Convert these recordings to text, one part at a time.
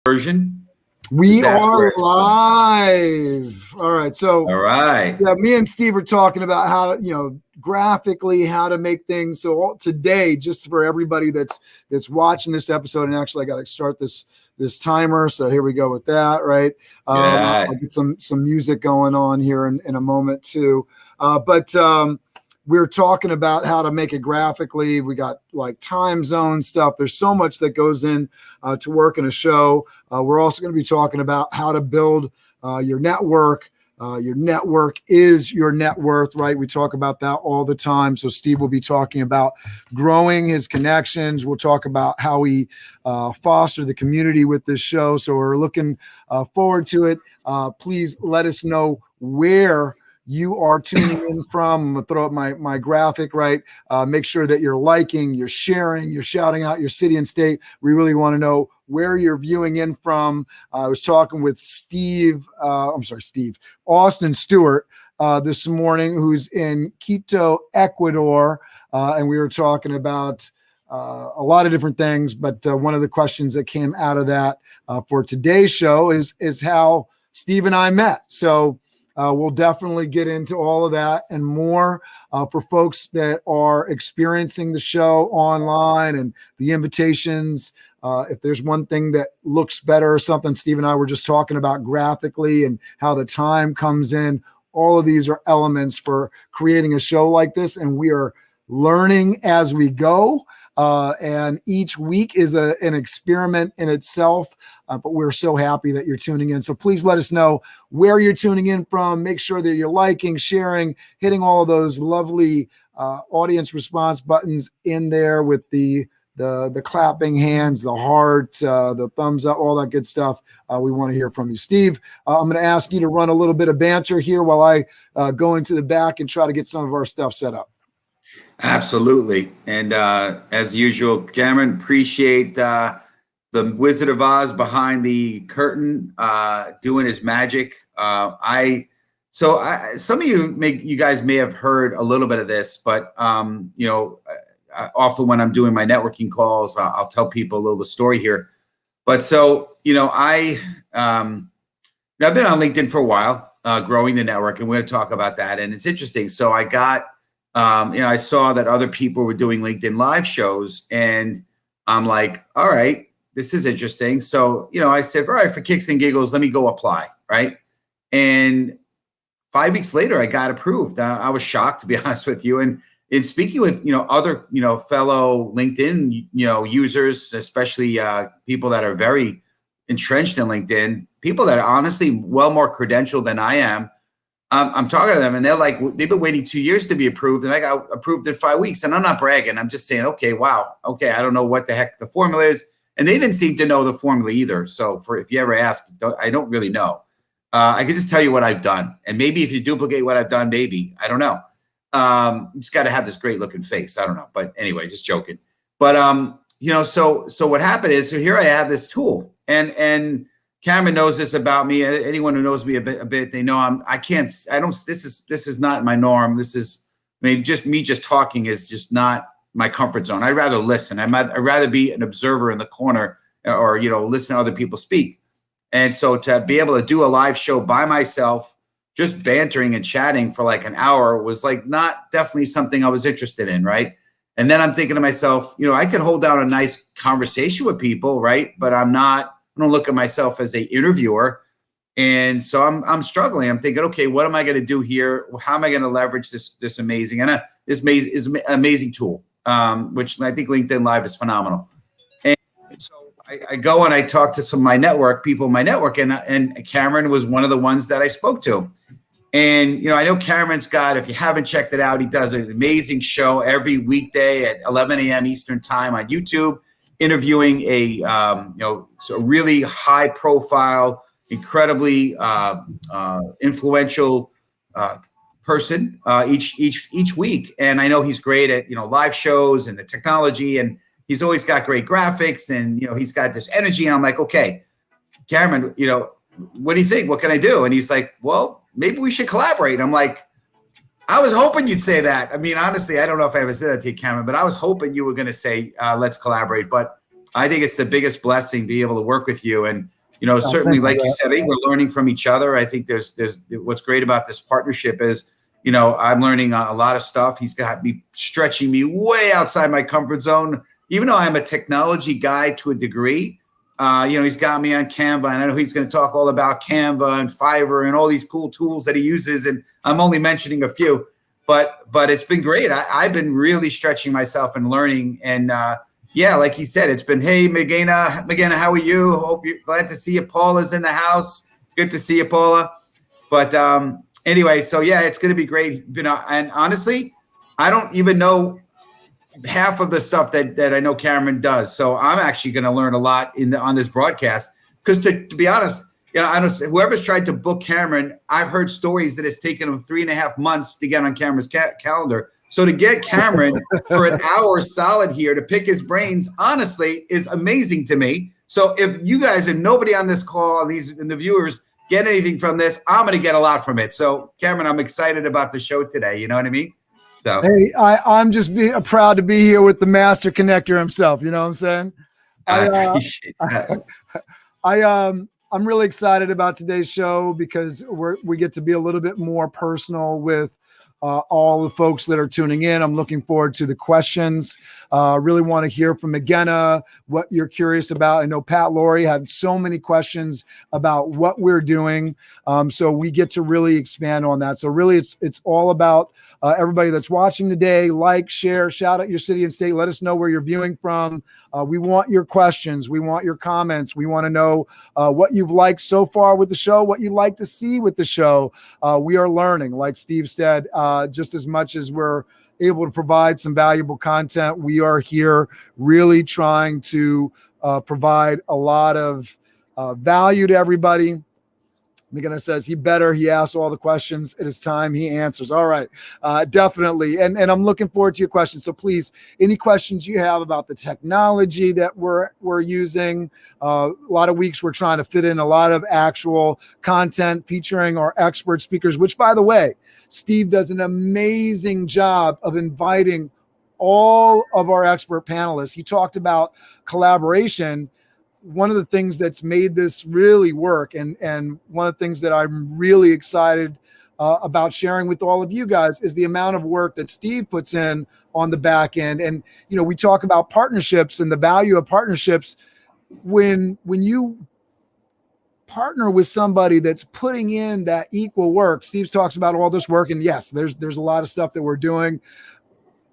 version. We That's where are it's from. live. All right. So All right. yeah, me and Steve are talking about how to, graphically how to make things. So today, just for everybody that's watching this episode, and actually I got to start this timer. So here we go with that. Right. Yeah. I'll get some music going on here in a moment too. But we're talking about how to make it graphically. We got like time zone stuff. There's so much that goes in to work in a show. We're also going to be talking about how to build your network. Your network is your net worth, right? We talk about that all the time. So Steve will be talking about growing his connections. We'll talk about how we foster the community with this show. So we're looking forward to it. Please let us know where you are tuning in from. I'm gonna throw up my graphic, right? Make sure that you're liking, you're sharing, you're shouting out your city and state. We really want to know where you're viewing in from. I was talking with Austin Stewart this morning, who's in Quito, Ecuador. And we were talking about a lot of different things, but one of the questions that came out of that for today's show is how Steve and I met. So we'll definitely get into all of that and more for folks that are experiencing the show online and the invitations. If there's one thing that looks better or something, Steve and I were just talking about graphically and how the time comes in. All of these are elements for creating a show like this, and we are learning as we go. And each week is an experiment in itself, but we're so happy that you're tuning in. So please let us know where you're tuning in from. Make sure that you're liking, sharing, hitting all of those lovely audience response buttons in there with the clapping hands, the heart, the thumbs up, all that good stuff. We want to hear from you. Steve, I'm going to ask you to run a little bit of banter here while I go into the back and try to get some of our stuff set up. Absolutely. And as usual, Cameron, appreciate the Wizard of Oz behind the curtain doing his magic. Some of you guys may have heard a little bit of this, but often when I'm doing my networking calls, I'll tell people a little story here. But I've been on LinkedIn for a while, growing the network, and we're going to talk about that. And it's interesting. So I got I saw that other people were doing LinkedIn live shows, and I'm like, all right, this is interesting. So, I said, all right, for kicks and giggles, let me go apply. Right. And 5 weeks later, I got approved. I was shocked, to be honest with you. And in speaking with, other, fellow LinkedIn, users, especially people that are very entrenched in LinkedIn, people that are honestly well more credentialed than I am, I'm talking to them, and they're like, they've been waiting 2 years to be approved, and I got approved in 5 weeks. And I'm not bragging. I'm just saying, okay, wow. Okay, I don't know what the heck the formula is. And they didn't seem to know the formula either. So if you ever ask, I don't really know. I can just tell you what I've done. And maybe if you duplicate what I've done, maybe. I don't know. You just got to have this great looking face. I don't know. But anyway, just joking. But, so what happened is, so here I have this tool. And Cameron knows this about me. Anyone who knows me a bit, they know this is not my norm. This is, just me just talking is just not my comfort zone. I'd rather listen. I'd rather be an observer in the corner or, listen to other people speak. And so to be able to do a live show by myself, just bantering and chatting for like an hour was like not definitely something I was interested in. Right. And then I'm thinking to myself, I could hold down a nice conversation with people. Right. But I don't look at myself as a interviewer. And so I'm struggling. I'm thinking, okay, what am I going to do here? How am I going to leverage this amazing amazing tool, which I think LinkedIn Live is phenomenal. And so I go and I talk to some of my people in my network, and Cameron was one of the ones that I spoke to. And, I know Cameron's got, if you haven't checked it out, he does an amazing show every weekday at 11 a.m. Eastern time on YouTube, interviewing a really high profile, incredibly influential person each week. And I know he's great at, live shows and the technology, and he's always got great graphics, and, he's got this energy. And I'm like, okay, Cameron, what do you think? What can I do? And he's like, well, maybe we should collaborate. And I'm like, I was hoping you'd say that. I mean, honestly, I don't know if I ever said that to you, Cameron, but I was hoping you were going to say, let's collaborate. But I think it's the biggest blessing being able to work with you. And, Oh, certainly, thank you like for you that. said, I think we're learning from each other. I think there's what's great about this partnership is, I'm learning a lot of stuff. He's got me stretching me way outside my comfort zone, even though I'm a technology guy to a degree. He's got me on Canva, and I know he's going to talk all about Canva and Fiverr and all these cool tools that he uses. And I'm only mentioning a few, but it's been great. I've been really stretching myself and learning. And yeah, like he said, it's been, hey, McGinna, how are you? Hope you're glad to see you. Paula's in the house. Good to see you, Paula. But anyway, so yeah, it's going to be great. And honestly, I don't even know half of the stuff that I know Cameron does. So I'm actually going to learn a lot on this broadcast. Because to be honest, I don't. Whoever's tried to book Cameron, I've heard stories that it's taken him 3.5 months to get on Cameron's calendar. So to get Cameron for an hour solid here to pick his brains, honestly, is amazing to me. So if you guys and nobody on this call and the viewers get anything from this, I'm going to get a lot from it. So Cameron, I'm excited about the show today. You know what I mean? So hey, I'm just proud to be here with the master connector himself. You know what I'm saying? I appreciate that. I'm really excited about today's show because we get to be a little bit more personal with all the folks that are tuning in. I'm looking forward to the questions. Really want to hear from McGinna, what you're curious about. I know Pat Laurie had so many questions about what we're doing. So we get to really expand on that. So really it's all about everybody that's watching today. Like, share, shout out your city and state. Let us know where you're viewing from. We want your questions. We want your comments. We want to know what you've liked so far with the show, what you'd like to see with the show. We are learning, like Steve said, just as much as we're able to provide some valuable content. We are here really trying to provide a lot of value to everybody. McGinnis says he asks all the questions. It is time he answers. All right. Definitely. And I'm looking forward to your questions. So please, any questions you have about the technology that we're using, a lot of weeks we're trying to fit in a lot of actual content featuring our expert speakers, which, by the way, Steve does an amazing job of inviting all of our expert panelists. He talked about collaboration. One of the things that's made this really work, and one of the things that I'm really excited about sharing with all of you guys, is the amount of work that Steve puts in on the back end. And we talk about partnerships and the value of partnerships. When you partner with somebody that's putting in that equal work, Steve talks about all this work, and yes, there's a lot of stuff that we're doing,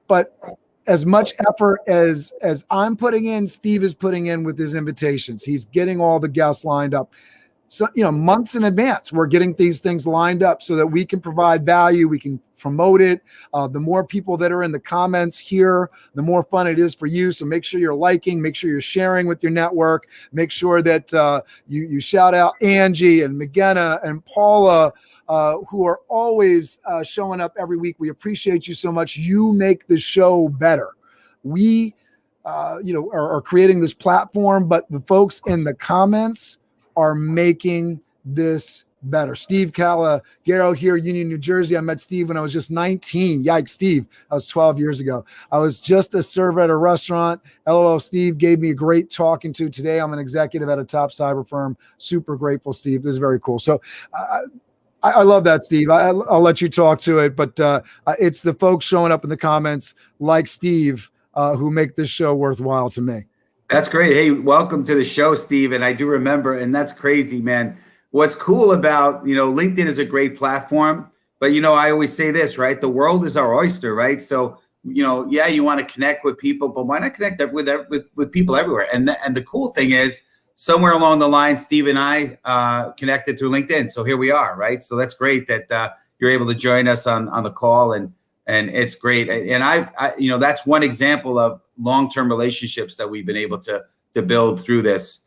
but as much effort as I'm putting in, Steve is putting in with his invitations. He's getting all the guests lined up. So, months in advance, we're getting these things lined up so that we can provide value. We can promote it. The more people that are in the comments here, the more fun it is for you. So make sure you're liking, make sure you're sharing with your network. Make sure that you shout out Angie and McGinna and Paula, who are always showing up every week. We appreciate you so much. You make the show better. We, are creating this platform, but the folks in the comments are making this better. Steve Calagaro here, Union, New Jersey. I met Steve when I was just 19. Yikes, Steve. That was 12 years ago. I was just a server at a restaurant. LOL, Steve gave me a great talking to. Today, I'm an executive at a top cyber firm. Super grateful, Steve. This is very cool. So I love that, Steve. I'll let you talk to it, but it's the folks showing up in the comments like Steve who make this show worthwhile to me. That's great. Hey, welcome to the show, Steve. And I do remember, and that's crazy, man. What's cool about, LinkedIn is a great platform, but, I always say this, right? The world is our oyster, right? So, yeah, you want to connect with people, but why not connect with people everywhere? And the cool thing is, somewhere along the line, Steve and I connected through LinkedIn. So here we are, right? So that's great that you're able to join us on the call, and it's great. And that's one example of long-term relationships that we've been able to build through this.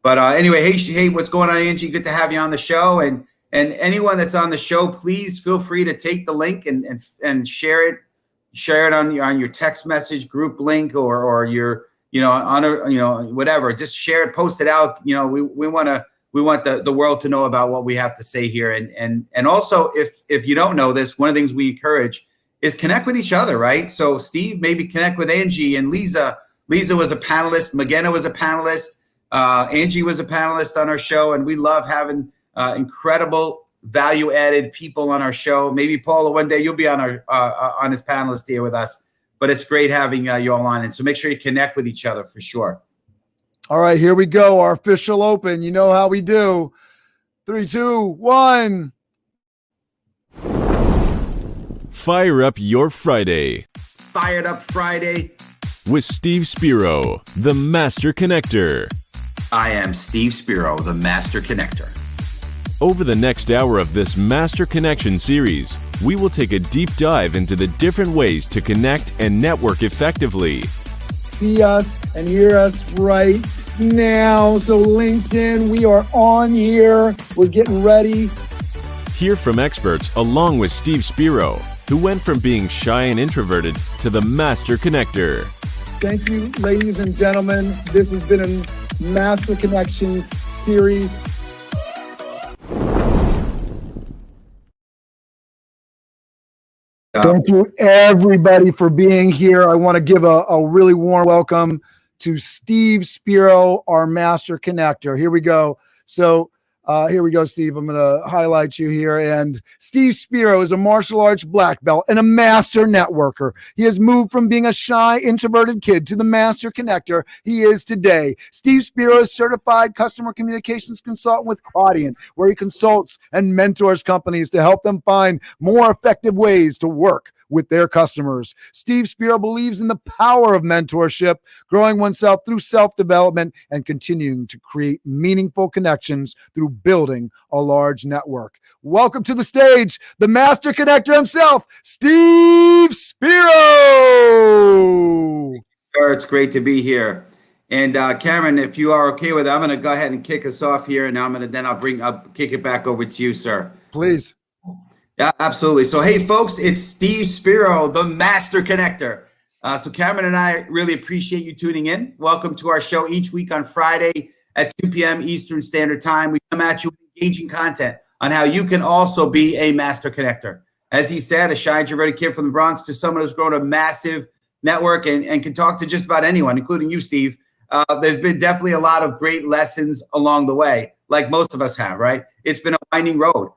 But anyway, hey, what's going on, Angie? Good to have you on the show. And anyone that's on the show, please feel free to take the link and share it. Share it on your text message group link or your whatever. Just share it, post it out. We want the world to know about what we have to say here. And also, if you don't know this, one of the things we encourage is connect with each other, right? So Steve, maybe connect with Angie and Lisa. Lisa was a panelist. McGenna was a panelist. Angie was a panelist on our show, and we love having incredible value-added people on our show. Maybe Paula, one day you'll be on our on his panelist here with us. But it's great having you all on, and so make sure you connect with each other for sure. All right, here we go. Our official open. You know how we do. 3, 2, 1. Fire up your Friday. Fired Up Friday with Steve Spiro, the Master Connector. I am Steve Spiro, the Master Connector. Over the next hour of this Master Connection series, we will take a deep dive into the different ways to connect and network effectively. See us and hear us right now. So LinkedIn, we are on here. We're getting ready. Hear from experts along with Steve Spiro, who went from being shy and introverted to the Master Connector. Thank you, ladies and gentlemen. This has been a Master Connections series. Thank you, everybody, for being here. I want to give a really warm welcome to Steve Spiro, our Master Connector. Here we go. So here we go, Steve. I'm going to highlight you here. And Steve Spiro is a martial arts black belt and a master networker. He has moved from being a shy, introverted kid to the Master Connector he is today. Steve Spiro is certified customer communications consultant with Quadient, where he consults and mentors companies to help them find more effective ways to work with their customers. Steve Spiro believes in the power of mentorship, growing oneself through self-development, and continuing to create meaningful connections through building a large network. Welcome to the stage, the Master Connector himself, Steve Spiro. Sure, it's great to be here. And Cameron, if you are okay with it, I'm going to go ahead and kick us off here, and I'll kick it back over to you, sir. Please. Yeah, absolutely. So, hey, folks, it's Steve Spiro, the Master Connector. So Cameron and I really appreciate you tuning in. Welcome to our show each week on Friday at 2 p.m. Eastern Standard Time. We come at you with engaging content on how you can also be a Master Connector. As he said, a shy, introverted kid from the Bronx to someone who's grown a massive network and can talk to just about anyone, including you, Steve. There's been definitely a lot of great lessons along the way, like most of us have, right? It's been a winding road.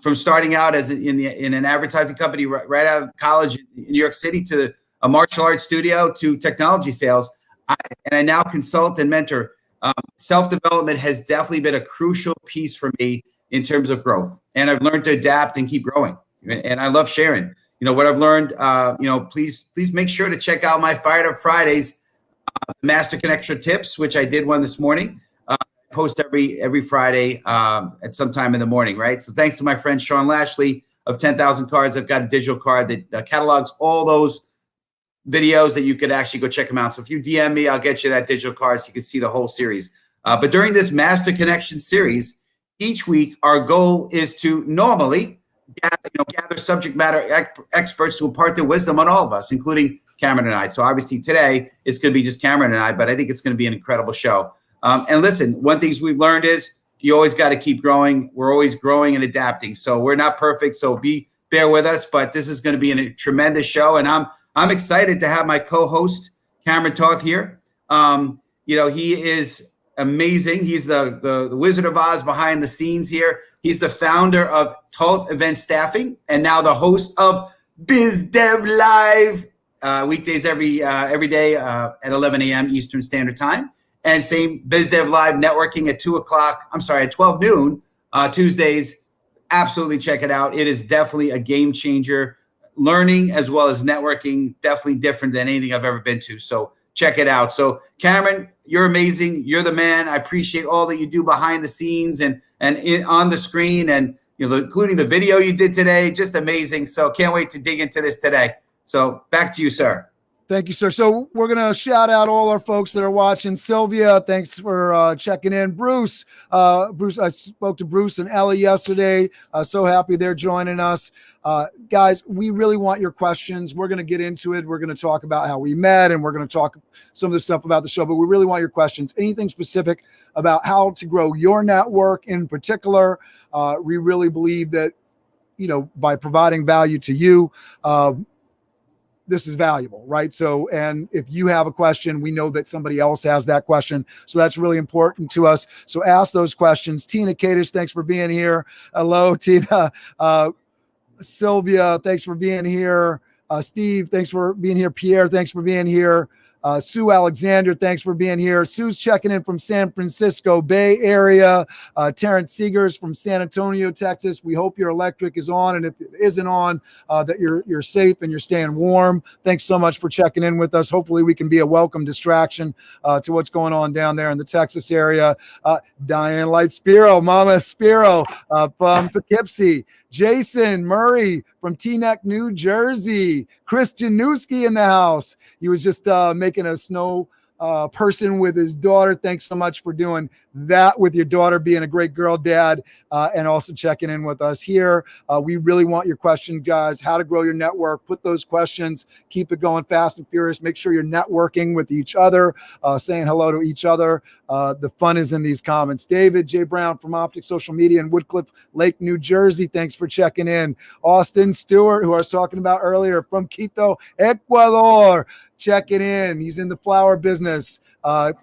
From starting out as in an advertising company right out of college in New York City to a martial arts studio to technology sales, I now consult and mentor. Self-development has definitely been a crucial piece for me in terms of growth, and I've learned to adapt and keep growing. And I love sharing. You know what I've learned. Please make sure to check out my Fired Up Fridays, Master Connection tips, which I did one this morning. Post every Friday at some time in the morning, right? So thanks to my friend Sean Lashley of 10,000 Cards. I've got a digital card that catalogs all those videos that you could actually go check them out. So if you DM me, I'll get you that digital card so you can see the whole series. But during this Master Connection series, each week our goal is to normally gather subject matter experts to impart their wisdom on all of us, including Cameron and I. So obviously today it's going to be just Cameron and I, but I think it's going to be an incredible show. And listen, one thing we've learned is you always got to keep growing. We're always growing and adapting. So we're not perfect. So bear with us, but this is going to be a tremendous show. And I'm excited to have my co-host, Cameron Toth, here. He is amazing. He's the Wizard of Oz behind the scenes here. He's the founder of Toth Event Staffing and now the host of Biz Dev Live, weekdays every day at 11 a.m. Eastern Standard Time. And same BizDev Live networking at 12 noon Tuesdays. Absolutely check it out. It is definitely a game changer. Learning as well as networking, definitely different than anything I've ever been to. So check it out. So Cameron, you're amazing. You're the man. I appreciate all that you do behind the scenes and on the screen, and including the video you did today. Just amazing. So can't wait to dig into this today. So back to you, sir. Thank you, sir. So we're going to shout out all our folks that are watching. Sylvia, thanks for checking in. Bruce, I spoke to Bruce and Ellie yesterday. So happy they're joining us. Guys, we really want your questions. We're going to get into it. We're going to talk about how we met, and we're going to talk some of the stuff about the show, but we really want your questions. Anything specific about how to grow your network in particular. We really believe that, by providing value to you, this is valuable, right? So, and if you have a question, we know that somebody else has that question. So that's really important to us. So ask those questions. Tina Kadish, thanks for being here. Hello, Tina. Sylvia, thanks for being here. Steve, thanks for being here. Pierre, thanks for being here. Sue Alexander, thanks for being here. Sue's checking in from San Francisco Bay Area. Terrence Seegers from San Antonio, Texas. We hope your electric is on, and if it isn't on, that you're safe and you're staying warm. Thanks so much for checking in with us. Hopefully we can be a welcome distraction to what's going on down there in the Texas area. Diane Light Spiro, Mama Spiro from Poughkeepsie. Jason Murray from Teaneck, New Jersey. Christian Newski in the house. He was just making a snow person with his daughter. Thanks so much for doing that with your daughter, being a great girl dad, and also checking in with us here. We really want your questions, guys. How to grow your network. Put those questions. Keep it going fast and furious. Make sure you're networking with each other, saying hello to each other. The fun is in these comments. David J. Brown from Optic Social Media in Woodcliff Lake, New Jersey. Thanks for checking in. Austin Stewart, who I was talking about earlier, from Quito, Ecuador, checking in. He's in the flower business.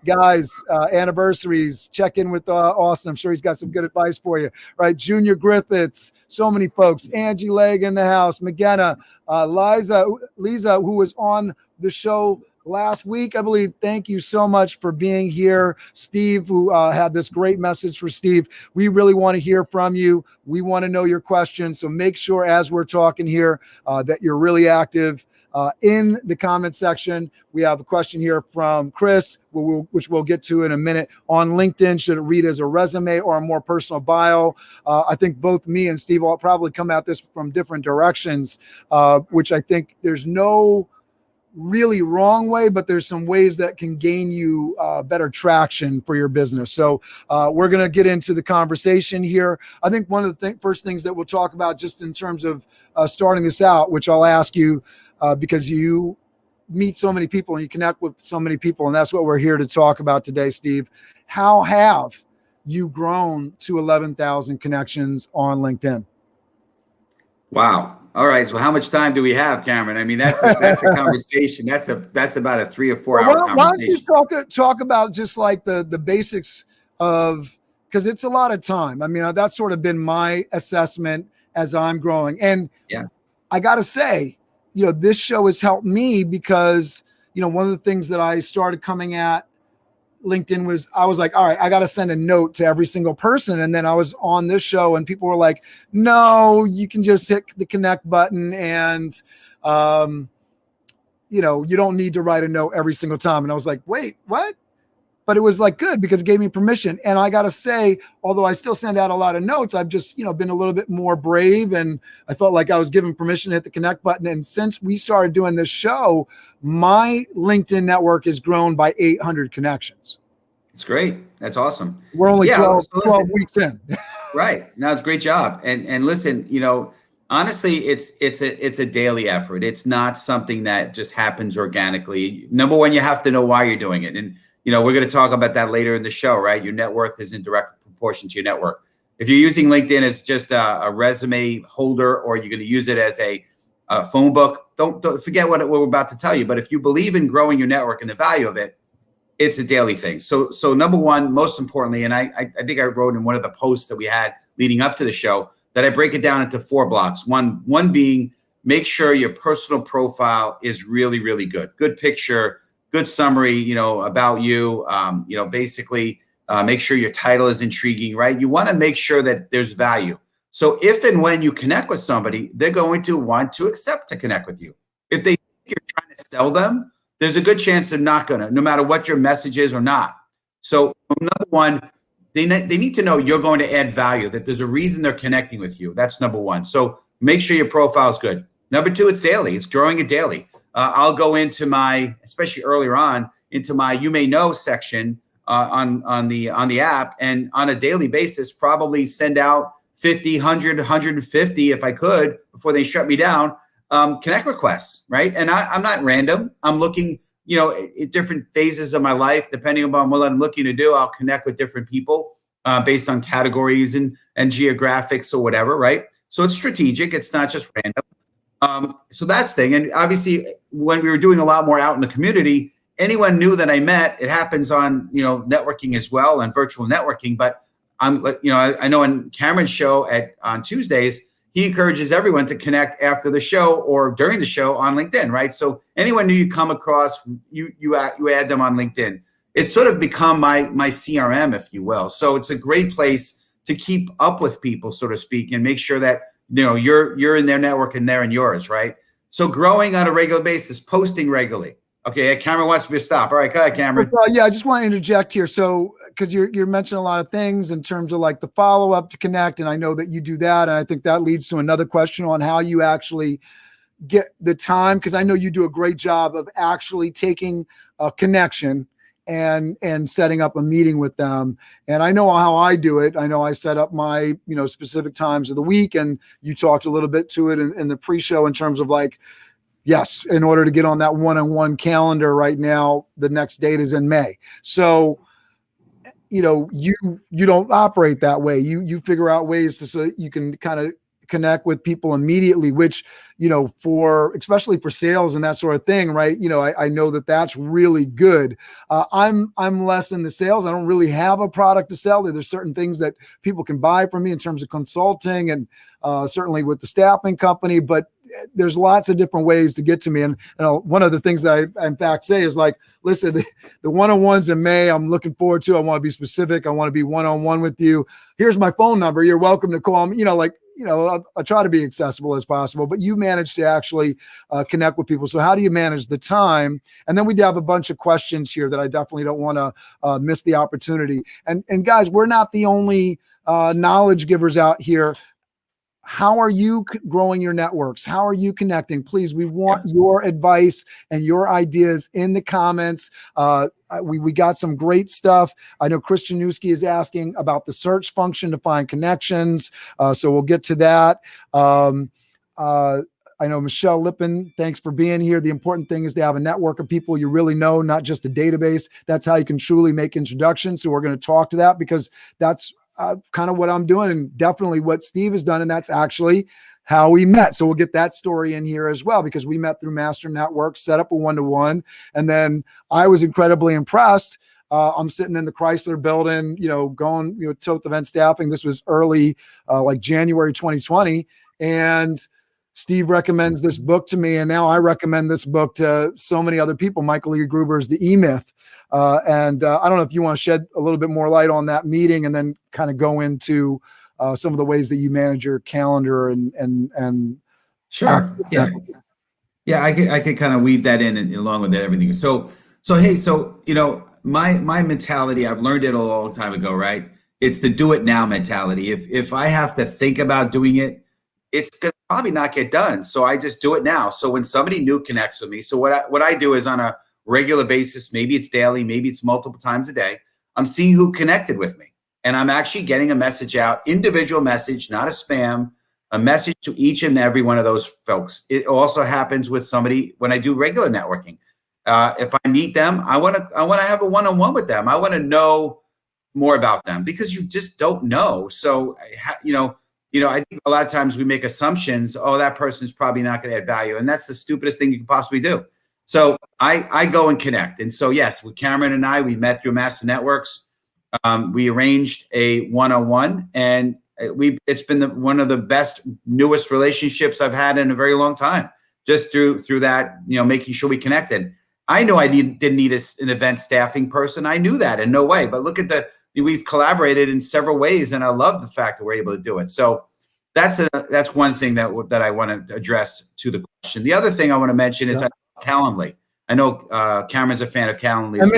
Guys, anniversaries, check in with Austin. I'm sure he's got some good advice for you. Right, Junior Griffiths, so many folks. Angie Legg in the house. McGenna, Lisa, who was on the show last week, I believe. Thank you so much for being here. Steve, who had this great message for Steve. We really want to hear from you. We want to know your questions. So make sure as we're talking here that you're really active in the comment section. We have a question here from Chris, which we'll get to in a minute. On LinkedIn, should it read as a resume or a more personal bio? I think both me and Steve will probably come at this from different directions, which I think there's no really wrong way, but there's some ways that can gain you better traction for your business. So we're going to get into the conversation here. I think one of the first things that we'll talk about just in terms of starting this out, which I'll ask you, because you meet so many people and you connect with so many people, and that's what we're here to talk about today, Steve. How have you grown to 11,000 connections on LinkedIn? Wow. All right. So how much time do we have, Cameron? I mean, that's a conversation. That's about a 3 or 4 hour conversation. Why don't you talk about just like the basics of, because it's a lot of time. I mean, that's sort of been my assessment as I'm growing. And yeah, I got to say, this show has helped me because, one of the things that I started coming at LinkedIn was, I was like, all right, I got to send a note to every single person. And then I was on this show and people were like, no, you can just hit the connect button and, you don't need to write a note every single time. And I was like, wait, what? But it was like good because it gave me permission. And I got to say, although I still send out a lot of notes, I've just, been a little bit more brave, and I felt like I was given permission to hit the connect button. And since we started doing this show, my LinkedIn network has grown by 800 connections. It's great. That's awesome. We're only 12 weeks in. Right. No, it's a great job. And listen, honestly, it's a daily effort. It's not something that just happens organically. Number one, you have to know why you're doing it. And we're going to talk about that later in the show, right? Your net worth is in direct proportion to your network. If you're using LinkedIn as just a resume holder, or you're going to use it as a phone book, don't forget what we're about to tell you. But if you believe in growing your network and the value of it, it's a daily thing. So number one, most importantly, and I think I wrote in one of the posts that we had leading up to the show that I break it down into 4 blocks. One being, make sure your personal profile is really, really good. Good picture, good summary, about you, basically make sure your title is intriguing, right? You want to make sure that there's value. So if and when you connect with somebody, they're going to want to accept to connect with you. If they think you're trying to sell them, there's a good chance they're not going to, no matter what your message is or not. So number one, they need to know you're going to add value, that there's a reason they're connecting with you. That's number one. So make sure your profile is good. Number two, it's daily. It's growing it daily. I'll go into my, especially earlier on, into my you may know section on the app, and on a daily basis, probably send out 50, 100, 150 if I could before they shut me down, connect requests, right? And I'm not random. I'm looking, at different phases of my life, depending upon what I'm looking to do. I'll connect with different people based on categories and geographics or whatever, right? So it's strategic. It's not just random. So that's thing. And obviously, when we were doing a lot more out in the community, anyone new that I met, it happens on, networking as well and virtual networking. But I know in Cameron's show on Tuesdays, he encourages everyone to connect after the show or during the show on LinkedIn, right? So anyone new you come across, you add them on LinkedIn. It's sort of become my CRM, if you will. So it's a great place to keep up with people, so to speak, and make sure that you're in their network and they're in yours, right? So growing on a regular basis, posting regularly. Okay, Cameron wants me to stop. All right, go ahead, Cameron. Well, yeah, I just want to interject here. So, because you're mentioning a lot of things in terms of like the follow up to connect, and I know that you do that, and I think that leads to another question on how you actually get the time, because I know you do a great job of actually taking a connection and setting up a meeting with them. And I know how I do it. I know I set up my specific times of the week, and you talked a little bit to it in the pre-show in terms of like, yes, in order to get on that one-on-one calendar right now, the next date is in May. So, you don't operate that way. You figure out ways so that you can kind of connect with people immediately, which, especially for sales and that sort of thing, right? I know that that's really good. I'm less in the sales. I don't really have a product to sell. There's certain things that people can buy from me in terms of consulting and certainly with the staffing company, but there's lots of different ways to get to me. And one of the things that I in fact say is like, listen, the one-on-ones in May, I'm looking forward to. I want to be specific. I want to be one-on-one with you. Here's my phone number. You're welcome to call me. I try to be accessible as possible, but you manage to actually connect with people. So how do you manage the time? And then we have a bunch of questions here that I definitely don't want to miss the opportunity. And guys, we're not the only knowledge givers out here. How are you growing your networks? How are you connecting? Please, we want your advice and your ideas in the comments. We got some great stuff. I know Christian Newski is asking about the search function to find connections. So we'll get to that. I know Michelle Lippin, thanks for being here. The important thing is to have a network of people you really know, not just a database. That's how you can truly make introductions. So we're going to talk to that because that's kind of what I'm doing and definitely what Steve has done. And that's actually how we met. So we'll get that story in here as well, because we met through Master Network, set up a one-to-one. And then I was incredibly impressed. I'm sitting in the Chrysler building, going, Toth Event Staffing. This was early, like January 2020. And Steve recommends this book to me. And now I recommend this book to so many other people. Michael E. Gruber's The E-Myth. And I don't know if you want to shed a little bit more light on that meeting and then kind of go into some of the ways that you manage your calendar and Sure. Yeah. I could kind of weave that in and along with everything. So my mentality, I've learned it a long time ago, right? It's the do it now mentality. If I have to think about doing it, it's going to probably not get done. So I just do it now. So when somebody new connects with me, so what I do is on a regular basis, maybe it's daily, maybe it's multiple times a day, I'm seeing who connected with me. And I'm actually getting a message out, individual message, not a spam, a message to each and every one of those folks. It also happens with somebody when I do regular networking. If I meet them, I want to have a one-on-one with them. I want to know more about them because you just don't know. So, I think a lot of times we make assumptions. Oh, that person's probably not going to add value. And that's the stupidest thing you can possibly do. So I go and connect. And so, yes, with Cameron and I, we met through Master Networks. We arranged a one-on-one, and it's been one of the best, newest relationships I've had in a very long time, just through that, making sure we connected. I know I didn't need an event staffing person. I knew that in no way. But look at we've collaborated in several ways, and I love the fact that we're able to do it. So that's one thing that I want to address to the question. The other thing I want to mention is Calendly. I know Cameron's a fan of Calendly. And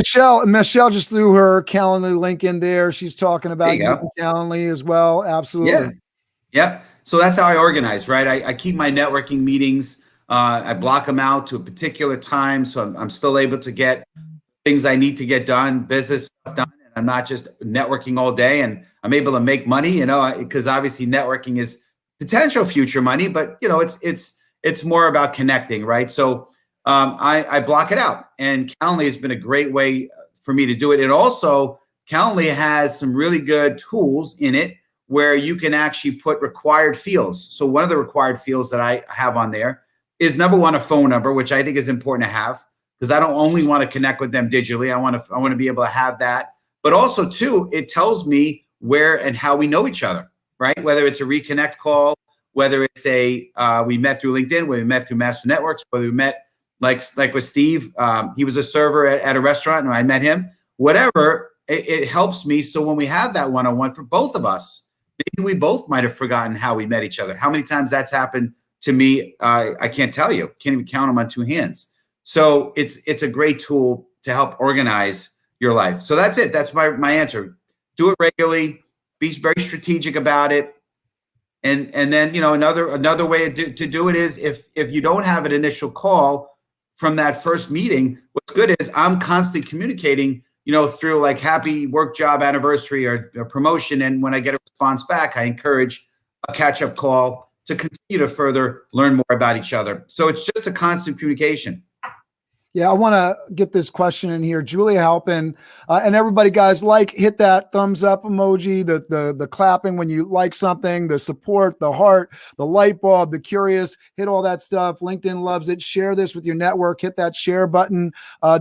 Michelle just threw her Calendly link in there. She's talking about Calendly as well. Absolutely. Yeah. So that's how I organize, right? I keep my networking meetings. I block them out to a particular time, so I'm still able to get things I need to get done, business stuff done. And I'm not just networking all day, and I'm able to make money, because obviously networking is potential future money, but it's more about connecting, right? So I block it out, and Calendly has been a great way for me to do it. And also, Calendly has some really good tools in it where you can actually put required fields. So one of the required fields that I have on there, is number one, a phone number, which I think is important to have, because I don't only want to connect with them digitally. I want to be able to have that. But also, too, it tells me where and how we know each other, right? Whether it's a reconnect call, whether it's we met through LinkedIn, whether we met through Master Networks, whether we met like with Steve, he was a server at a restaurant and I met him, whatever, it helps me. So when we have that one-on-one for both of us, maybe we both might have forgotten how we met each other. How many times that's happened to me, I can't tell you. Can't even count them on two hands. So it's a great tool to help organize your life. So that's it. That's my answer. Do it regularly. Be very strategic about it. And then, another way to do it is if you don't have an initial call from that first meeting, what's good is I'm constantly communicating, through like happy work job anniversary or promotion. And when I get a response back, I encourage a catch-up call to continue to further learn more about each other. So it's just a constant communication. Yeah, I want to get this question in here. Julia Halpin, and everybody, guys, hit that thumbs up emoji, the clapping when you like something, the support, the heart, the light bulb, the curious, hit all that stuff. LinkedIn loves it. Share this with your network. Hit that share button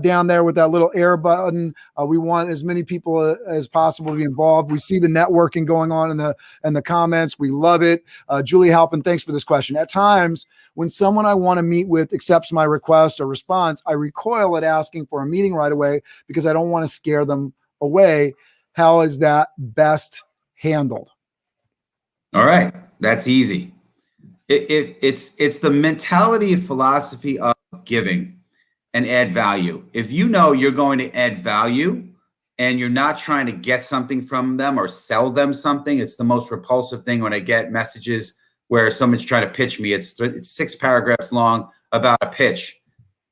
down there with that little air button. We want as many people as possible to be involved. We see the networking going on in the comments. We love it. Julia Halpin, thanks for this question. At times, when someone I want to meet with accepts my request or response, I recoil at asking for a meeting right away because I don't want to scare them away. How is that best handled? All right, that's easy. It's the mentality and philosophy of giving and add value. If you know you're going to add value and you're not trying to get something from them or sell them something, it's the most repulsive thing when I get messages where someone's trying to pitch me. It's 6 paragraphs long about a pitch.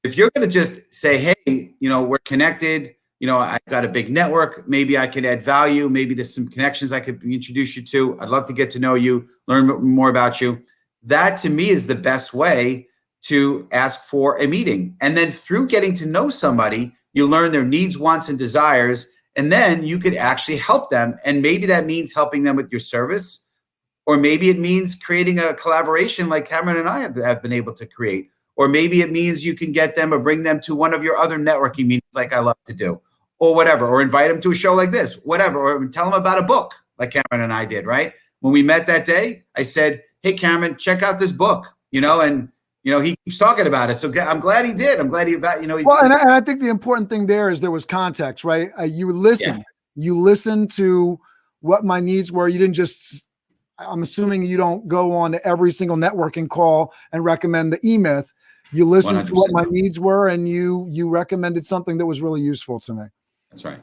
If you're going to just say, hey, we're connected, I've got a big network, maybe I could add value, maybe there's some connections I could introduce you to, I'd love to get to know you, learn more about you. That to me is the best way to ask for a meeting. And then through getting to know somebody, you learn their needs, wants, and desires, and then you could actually help them. And maybe that means helping them with your service, or maybe it means creating a collaboration like Cameron and I have been able to create. Or maybe it means you can get them or bring them to one of your other networking meetings like I love to do, or whatever, or invite them to a show like this, whatever, or tell them about a book like Cameron and I did, right? When we met that day, I said, hey, Cameron, check out this book, and he keeps talking about it. So I'm glad he did. I'm glad he about, Well, and I think the important thing there is there was context, right? You listened. Yeah. You listened to what my needs were. You didn't just, I'm assuming you don't go on to every single networking call and recommend the E-Myth. You listened 100%. To what my needs were, and you recommended something that was really useful to me. That's right.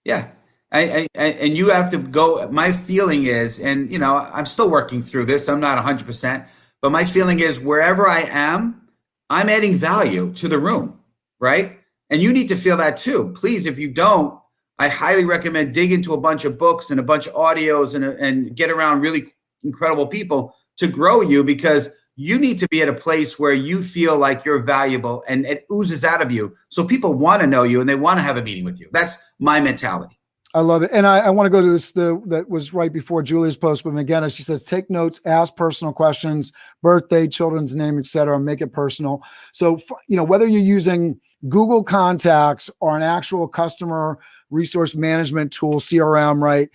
Yeah. And you have to go. My feeling is, and I'm still working through this. I'm not 100%, but my feeling is wherever I am, I'm adding value to the room, right? And you need to feel that too. Please, if you don't, I highly recommend dig into a bunch of books and a bunch of audios and get around really incredible people to grow you, because you need to be at a place where you feel like you're valuable and it oozes out of you. So people want to know you and they want to have a meeting with you. That's my mentality. I love it. And I want to go to this, that was right before Julia's post, but again, she says, take notes, ask personal questions, birthday, children's name, etc. Make it personal. So, whether you're using Google Contacts or an actual customer resource management tool, CRM, right?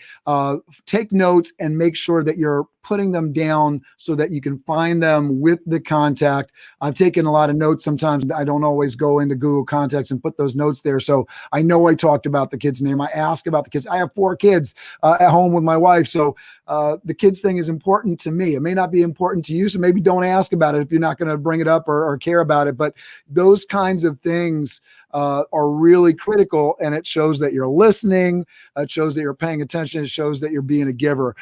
Take notes and make sure that you're putting them down so that you can find them with the contact. I've taken a lot of notes. Sometimes I don't always go into Google Contacts and put those notes there. So I know I talked about the kid's name. I ask about the kids. I have 4 kids at home with my wife. So the kids thing is important to me. It may not be important to you. So maybe don't ask about it if you're not going to bring it up or care about it. But those kinds of things are really critical, and it shows that you're listening. It shows that you're paying attention. It shows that you're being a giver.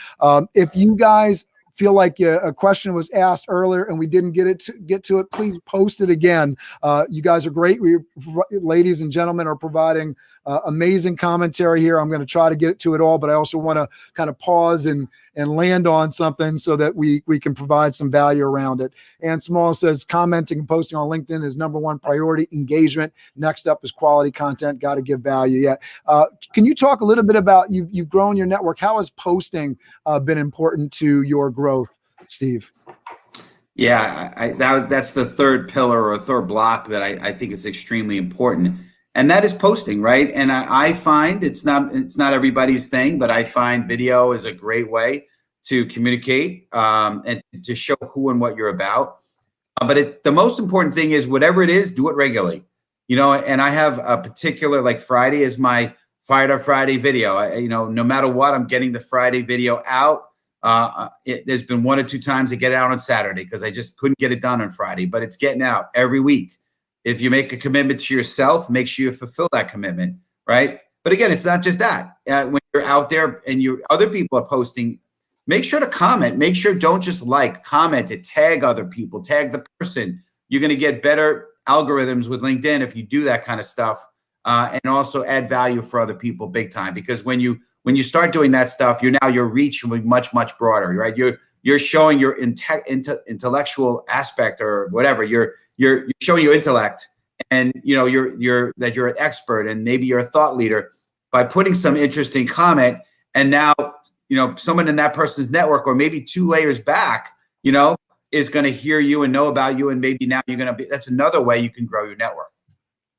If you guys feel like a question was asked earlier and we didn't get to it, please post it again. You guys are great. Ladies and gentlemen are providing amazing commentary here. I'm going to try to get to it all, but I also want to kind of pause and land on something so that we can provide some value around it. And Small says commenting and posting on LinkedIn is number 1 priority. Engagement. Next up is quality content. Got to give value. Yeah. Can you talk a little bit about you've grown your network? How has posting been important to your growth, Steve? Yeah, that's the third pillar or third block that I think is extremely important, and that is posting, right? And I find it's not everybody's thing, but I find video is a great way to communicate and to show who and what you're about. But the most important thing is whatever it is, do it regularly. And I have a particular, like Friday is my Fired Up Friday video. No matter what, I'm getting the Friday video out. There's been one or two times I get it out on Saturday because I just couldn't get it done on Friday, but it's getting out every week. If you make a commitment to yourself, make sure you fulfill that commitment, right? But again, it's not just that. When you're out there and other people are posting, make sure to comment. Make sure don't just comment it, tag other people, tag the person. You're going to get better algorithms with LinkedIn if you do that kind of stuff, and also add value for other people big time. Because when you start doing that stuff, your reach will be much, much broader, right? You're showing your intellectual aspect or whatever. You're showing your intellect, and you're an expert, and maybe you're a thought leader by putting some interesting comment. And now someone in that person's network, or maybe two layers back, is going to hear you and know about you, and maybe now that's another way you can grow your network.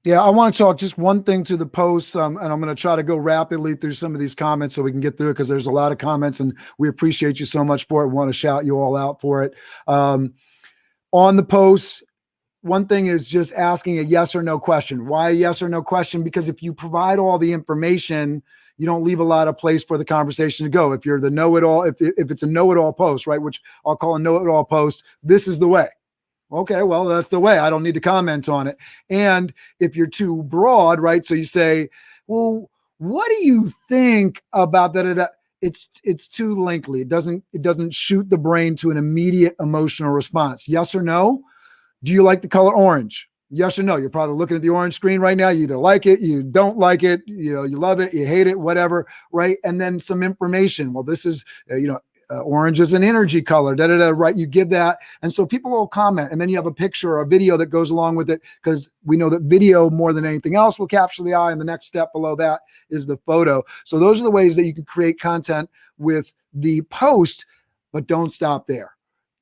Yeah, I want to talk just one thing to the posts, and I'm going to try to go rapidly through some of these comments so we can get through it, because there's a lot of comments, and we appreciate you so much for it. We want to shout you all out for it. On the posts, one thing is just asking a yes or no question. Why a yes or no question? Because if you provide all the information, you don't leave a lot of place for the conversation to go. If you're the know-it-all, if it's a know-it-all post, right, which I'll call a know-it-all post, this is the way. Okay, well, that's the way. I don't need to comment on it. And if you're too broad, right, so you say, well, what do you think about that? It's too lengthy. It doesn't shoot the brain to an immediate emotional response. Yes or no? Do you like the color orange? Yes or no? You're probably looking at the orange screen right now. You either like it, you don't like it, you love it, you hate it, whatever, right? And then some information. Well, this is, orange is an energy color, right? You give that. And so people will comment, and then you have a picture or a video that goes along with it, because we know that video more than anything else will capture the eye. And the next step below that is the photo. So those are the ways that you can create content with the post, but don't stop there.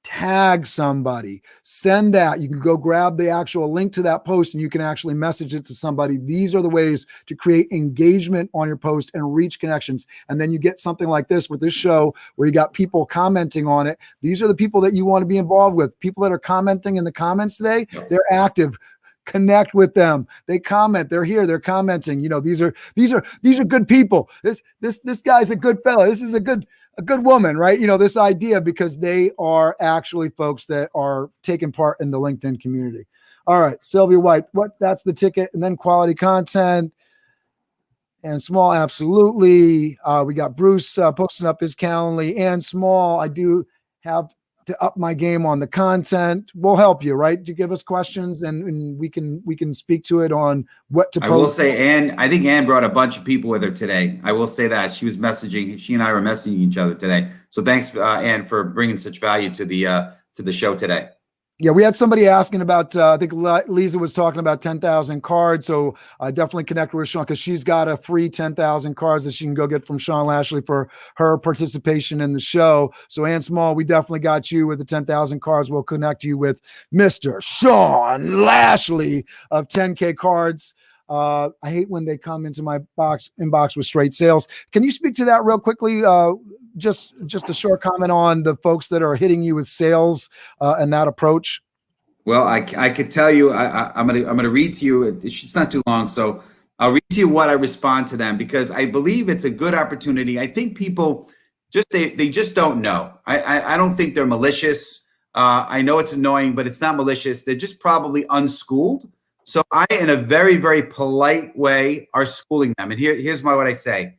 Tag somebody, send that. You can go grab the actual link to that post, and you can actually message it to somebody. These are the ways to create engagement on your post and reach connections. And then you get something like this with this show, where you got people commenting on it. These are the people that you want to be involved with. People that are commenting in the comments today, they're active. Connect with them. They comment. They're here. They're commenting. These are good people. This guy's a good fella. This is a good woman, right? This idea, because they are actually folks that are taking part in the LinkedIn community. All right, Sylvia White, that's the ticket. And then quality content and Small. Absolutely. We got Bruce posting up his Calendly and Small. I do have to up my game on the content. We'll help you, right? To give us questions, and we can speak to it on what to post. I will say, I think Ann brought a bunch of people with her today. I will say that she and I were messaging each other today. So thanks, Ann, for bringing such value to the show today. Yeah, we had somebody asking about, I think Lisa was talking about 10,000 cards. So I definitely connect with Sean, because she's got a free 10,000 cards that she can go get from Sean Lashley for her participation in the show. So Ann Small, we definitely got you with the 10,000 cards. We'll connect you with Mr. Sean Lashley of 10K cards. I hate when they come into my inbox with straight sales. Can you speak to that real quickly? Just a short comment on the folks that are hitting you with sales and that approach. Well, I could tell you, I'm gonna read to you. It's not too long, so I'll read to you what I respond to them, because I believe it's a good opportunity. I think people they just don't know. I don't think they're malicious. I know it's annoying, but it's not malicious. They're just probably unschooled. So I, in a very, very polite way, are schooling them. And here's what I say.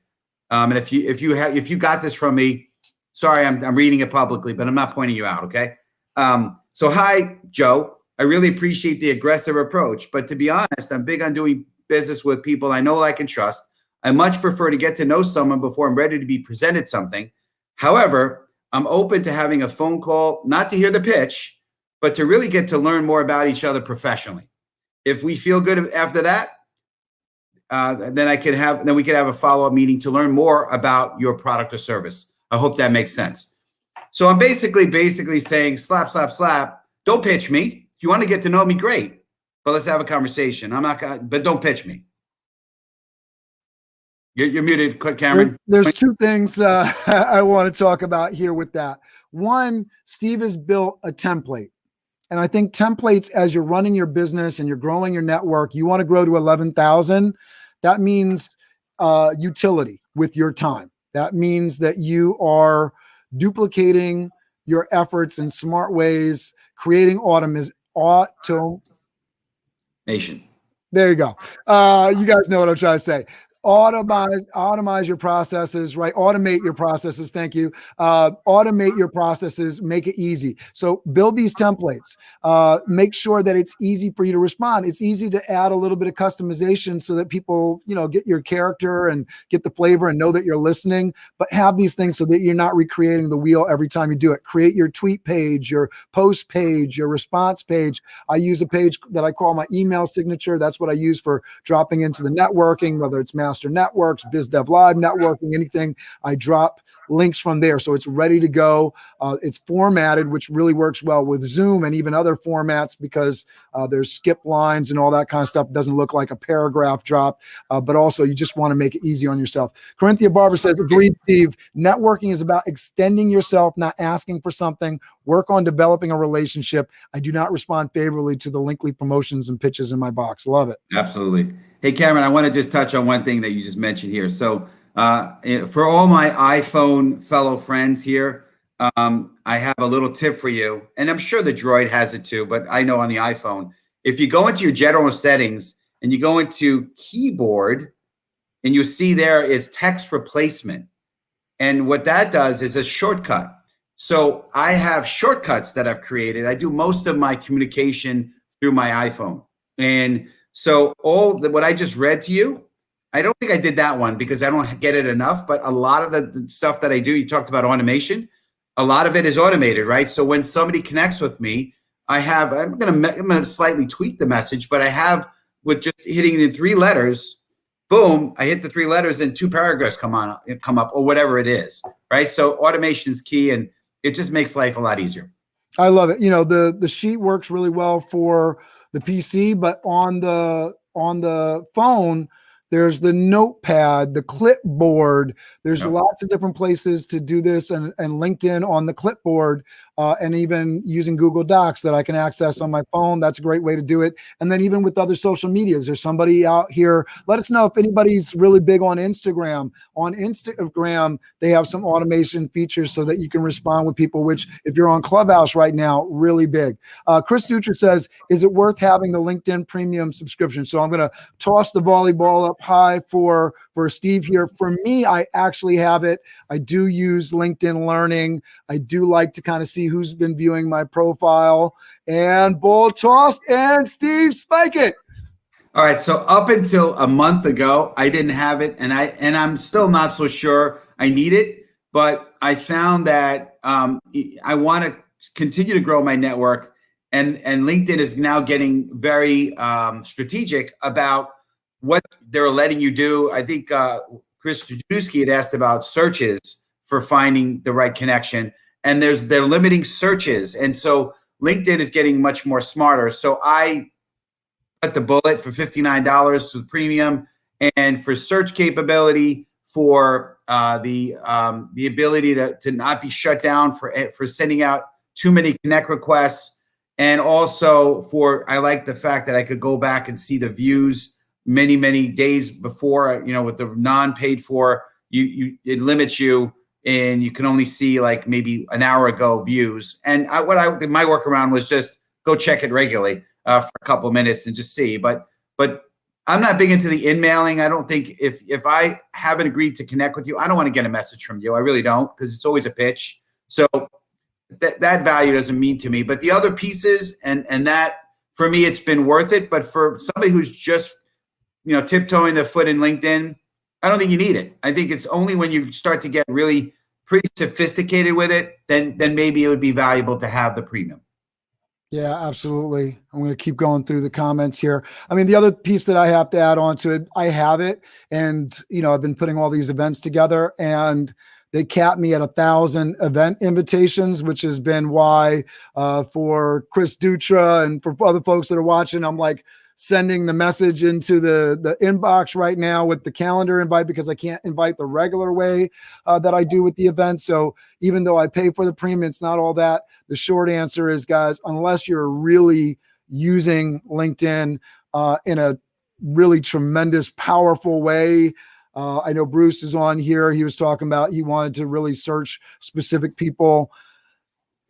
And if you got this from me, sorry, I'm reading it publicly, but I'm not pointing you out. Okay. So hi, Joe. I really appreciate the aggressive approach, but to be honest, I'm big on doing business with people I know, like, and trust. I much prefer to get to know someone before I'm ready to be presented something. However, I'm open to having a phone call, not to hear the pitch, but to really get to learn more about each other professionally. If we feel good after that, then we could have a follow-up meeting to learn more about your product or service. I hope that makes sense. So I'm basically saying slap, slap, slap. Don't pitch me. If you want to get to know me, great. But let's have a conversation. I'm not gonna, but don't pitch me. You're muted, Cameron. There's two things I want to talk about here with that. One, Steve has built a template. And I think templates, as you're running your business and you're growing your network, you want to grow to 11,000. That means utility with your time. That means that you are duplicating your efforts in smart ways, creating automation. There you go. You guys know what I'm trying to say. Automate your processes, right? Automate your processes. Thank you. Automate your processes, make it easy. So build these templates, make sure that it's easy for you to respond. It's easy to add a little bit of customization so that people, get your character and get the flavor and know that you're listening, but have these things so that you're not recreating the wheel every time you do it. Create your tweet page, your post page, your response page. I use a page that I call my email signature. That's what I use for dropping into the networking, whether it's Master Networks, BizDev Live networking, anything. I drop links from there. So it's ready to go. It's formatted, which really works well with Zoom and even other formats because there's skip lines and all that kind of stuff. It doesn't look like a paragraph drop, but also you just want to make it easy on yourself. Corinthia Barber says, agreed, Steve. Networking is about extending yourself, not asking for something. Work on developing a relationship. I do not respond favorably to the Linkly promotions and pitches in my box. Love it. Absolutely. Hey, Cameron, I want to just touch on one thing that you just mentioned here. So for all my iPhone fellow friends here, I have a little tip for you, and I'm sure the Droid has it too, but I know on the iPhone, if you go into your general settings and you go into keyboard and you see there is text replacement. And what that does is a shortcut. So I have shortcuts that I've created. I do most of my communication through my iPhone. And so what I just read to you, I don't think I did that one because I don't get it enough, but a lot of the stuff that I do, you talked about automation, a lot of it is automated, right? So when somebody connects with me, I'm going to slightly tweak the message, but I have with just hitting it in 3 letters, boom, I hit the 3 letters and 2 paragraphs come up or whatever it is, right? So automation is key and it just makes life a lot easier. I love it. The sheet works really well for the PC, but on the phone, there's the notepad, the clipboard. There's lots of different places to do this, and LinkedIn on the clipboard, and even using Google Docs that I can access on my phone. That's a great way to do it. And then even with other social medias, there's somebody out here. Let us know if anybody's really big on Instagram. On Instagram, they have some automation features so that you can respond with people, which if you're on Clubhouse right now, really big. Chris Dutra says, is it worth having the LinkedIn premium subscription? So I'm going to toss the volleyball up high for Steve here. For me, I actually have it. I do use LinkedIn Learning. I do like to kind of see who's been viewing my profile. And ball tossed, and Steve, spike it. All right. So up until a month ago, I didn't have it, and I'm still not so sure I need it. But I found that I want to continue to grow my network, and LinkedIn is now getting very strategic about what they're letting you do. I think Chris Jadowski had asked about searches for finding the right connection, and they're limiting searches, and so LinkedIn is getting much more smarter. So I got the bullet for $59 for premium, and for search capability, for the ability to not be shut down for sending out too many connect requests, and also I like the fact that I could go back and see the views many days before. With the non-paid for, it limits you, and you can only see like maybe an hour ago views. And my workaround was just go check it regularly for a couple of minutes and just see. But I'm not big into the in-mailing. I don't think if I haven't agreed to connect with you, I don't want to get a message from you. I really don't, because it's always a pitch. So that value doesn't mean to me. But the other pieces and that, for me, it's been worth it. But for somebody who's just tiptoeing their foot in LinkedIn, I don't think you need it. I think it's only when you start to get really pretty sophisticated with it, then maybe it would be valuable to have the premium. Yeah, absolutely. I'm going to keep going through the comments here. I mean, the other piece that I have to add on to it, I have it, and I've been putting all these events together, and they cap me at 1,000 event invitations, which has been why for Chris Dutra and for other folks that are watching, I'm like sending the message into the inbox right now with the calendar invite, because I can't invite the regular way that I do with the event. So even though I pay for the premium, it's not all that. The short answer is, guys, unless you're really using LinkedIn in a really tremendous, powerful way. I know Bruce is on here. He was talking about he wanted to really search specific people.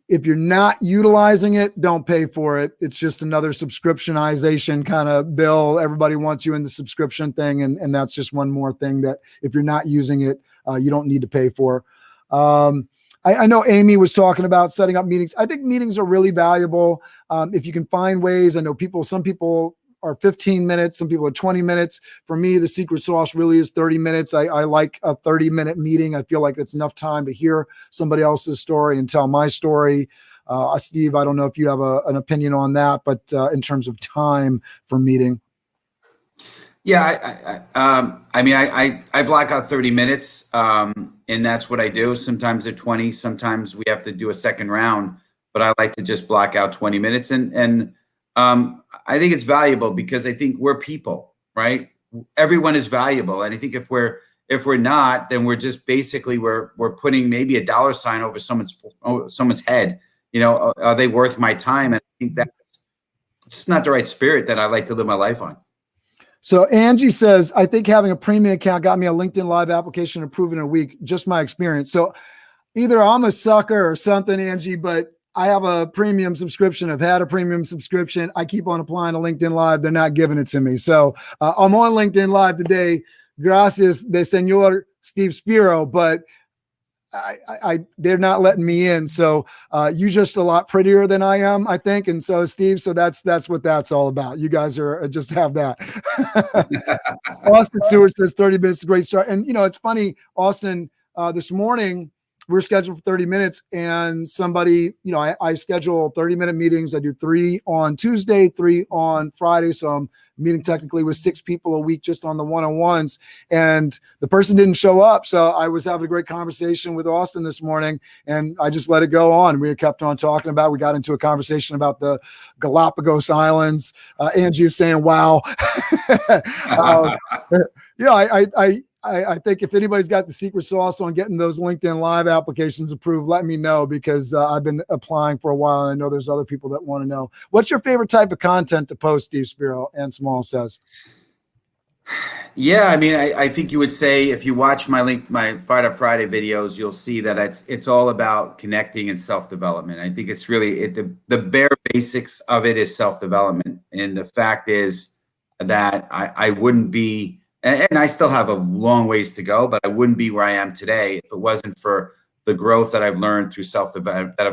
If you're not utilizing it, don't pay for it. It's just another subscriptionization kind of bill. Everybody wants you in the subscription thing. And that's just one more thing that if you're not using it, you don't need to pay for. I know Amy was talking about setting up meetings. I think meetings are really valuable. If you can find ways, I know some people are 15 minutes. Some people are 20 minutes. For me, the secret sauce really is 30 minutes. I like a 30-minute meeting. I feel like it's enough time to hear somebody else's story and tell my story. Steve, I don't know if you have an opinion on that, but in terms of time for meeting. Yeah, I block out 30 minutes, and that's what I do. Sometimes they're 20. Sometimes we have to do a second round, but I like to just block out 20 minutes. And I think it's valuable because I think we're people, right? Everyone is valuable, and I think if we're not, then we're just basically we're putting maybe a dollar sign over someone's head. You know, are they worth my time? And I think that's just not the right spirit that I like to live my life on. So Angie says, I think having a premium account got me a LinkedIn Live application approved in a week. Just my experience. So either I'm a sucker or something, Angie, but I have a premium subscription. I've had a premium subscription. I keep on applying to LinkedIn Live. They're not giving it to me. So I'm on LinkedIn Live today. Gracias de Senor Steve Spiro, but they're not letting me in. So you're just a lot prettier than I am, I think. And so Steve, so that's what that's all about. You guys are just have that. Austin Stewart says 30 minutes is a great start. And you know, it's funny, Austin, this morning, we're scheduled for 30 minutes and somebody, you know, I schedule 30-minute meetings. I do 3 on Tuesday, 3 on Friday. So I'm meeting technically with 6 people a week just on the one-on-ones. And the person didn't show up. So I was having a great conversation with Austin this morning and I just let it go on. We kept on talking about, we got into a conversation about the Galapagos Islands. Angie is saying, wow. I think if anybody's got the secret sauce on getting those LinkedIn Live applications approved, let me know because I've been applying for a while and I know there's other people that want to know. What's your favorite type of content to post, Steve Spiro? And Small says. Yeah, I mean, I think you would say if you watch my Fight Friday videos, you'll see that it's all about connecting and self-development. I think it's really the bare basics of it is self-development. And the fact is that I wouldn't be, and I still have a long ways to go, but I wouldn't be where I am today if it wasn't for the growth that I've learned through self-development, that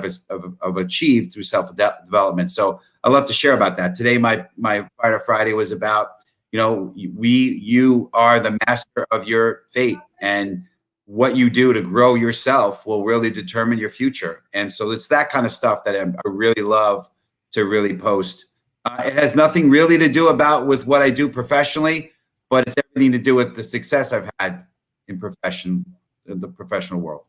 I've achieved through self-development. So I love to share about that. Today, my Fight Friday was about, you know, you are the master of your fate, and what you do to grow yourself will really determine your future. And so it's that kind of stuff that I really love to really post. It has nothing really to do with what I do professionally, but it's everything to do with the success I've had in the professional world.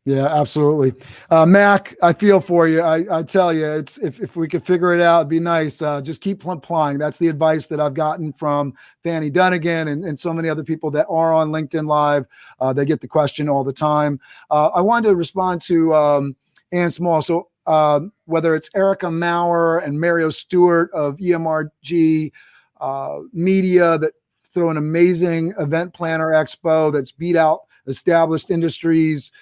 Yeah, absolutely. Mac, I feel for you. I tell you, it's if we could figure it out, it'd be nice. Just keep applying. That's the advice that I've gotten from Fanny Dunnigan and so many other people that are on LinkedIn Live. They get the question all the time. I wanted to respond to Ann Small. So whether it's Erica Maurer and Mario Stewart of EMRG Media that throw an amazing event planner expo that's beat out established industries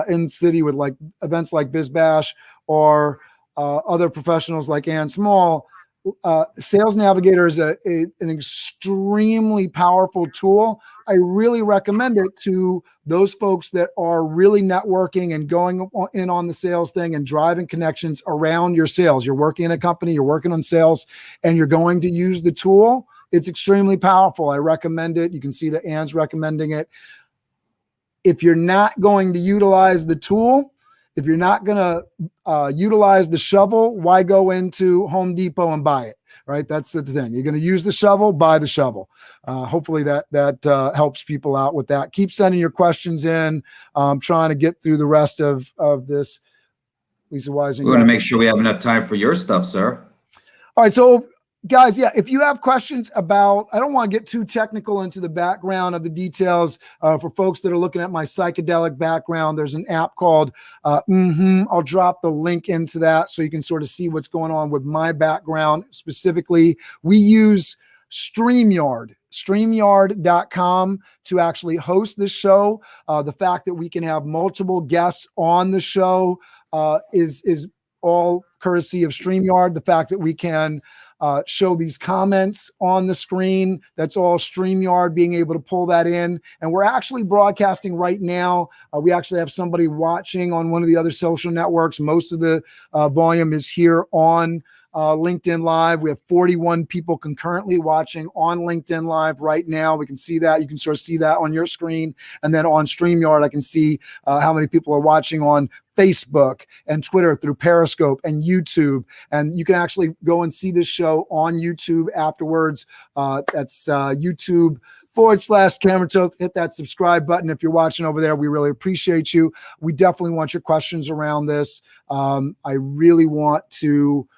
in the city with like events like BizBash or other professionals like Ann Small. Sales Navigator is an extremely powerful tool. I really recommend it to those folks that are really networking and going in on the sales thing and driving connections around your sales. You're working in a company, you're working on sales, and you're going to use the tool. It's extremely powerful. I recommend it. You can see that Ann's recommending it. If you're not going to utilize the tool, if you're not going to utilize the shovel, why go into Home Depot and buy it? right? That's the thing. You're going to use the shovel, buy the shovel. Hopefully that helps people out with that. Keep sending your questions in. Trying to get through the rest of this. Lisa Wise. We want to make sure we have enough time for your stuff, sir. All right. So guys, yeah, if you have questions about, I don't want to get too technical into the background of the details for folks that are looking at my psychedelic background. There's an app called I'll drop the link into that so you can sort of see what's going on with my background. Specifically, we use StreamYard.com to actually host this show. The fact that we can have multiple guests on the show is all courtesy of StreamYard. The fact that we can show these comments on the screen, that's all StreamYard being able to pull that in. And we're actually broadcasting right now. We actually have somebody watching on one of the other social networks. Most of the volume is here on LinkedIn Live. We have 41 people concurrently watching on LinkedIn Live right now. We can see that. You can sort of see that on your screen. And then on StreamYard, I can see how many people are watching on Facebook and Twitter through Periscope and YouTube. And you can actually go and see this show on YouTube afterwards. That's YouTube.com/Cameron Toth. Hit that subscribe button if you're watching over there. We really appreciate you. We definitely want your questions around this. I really want to,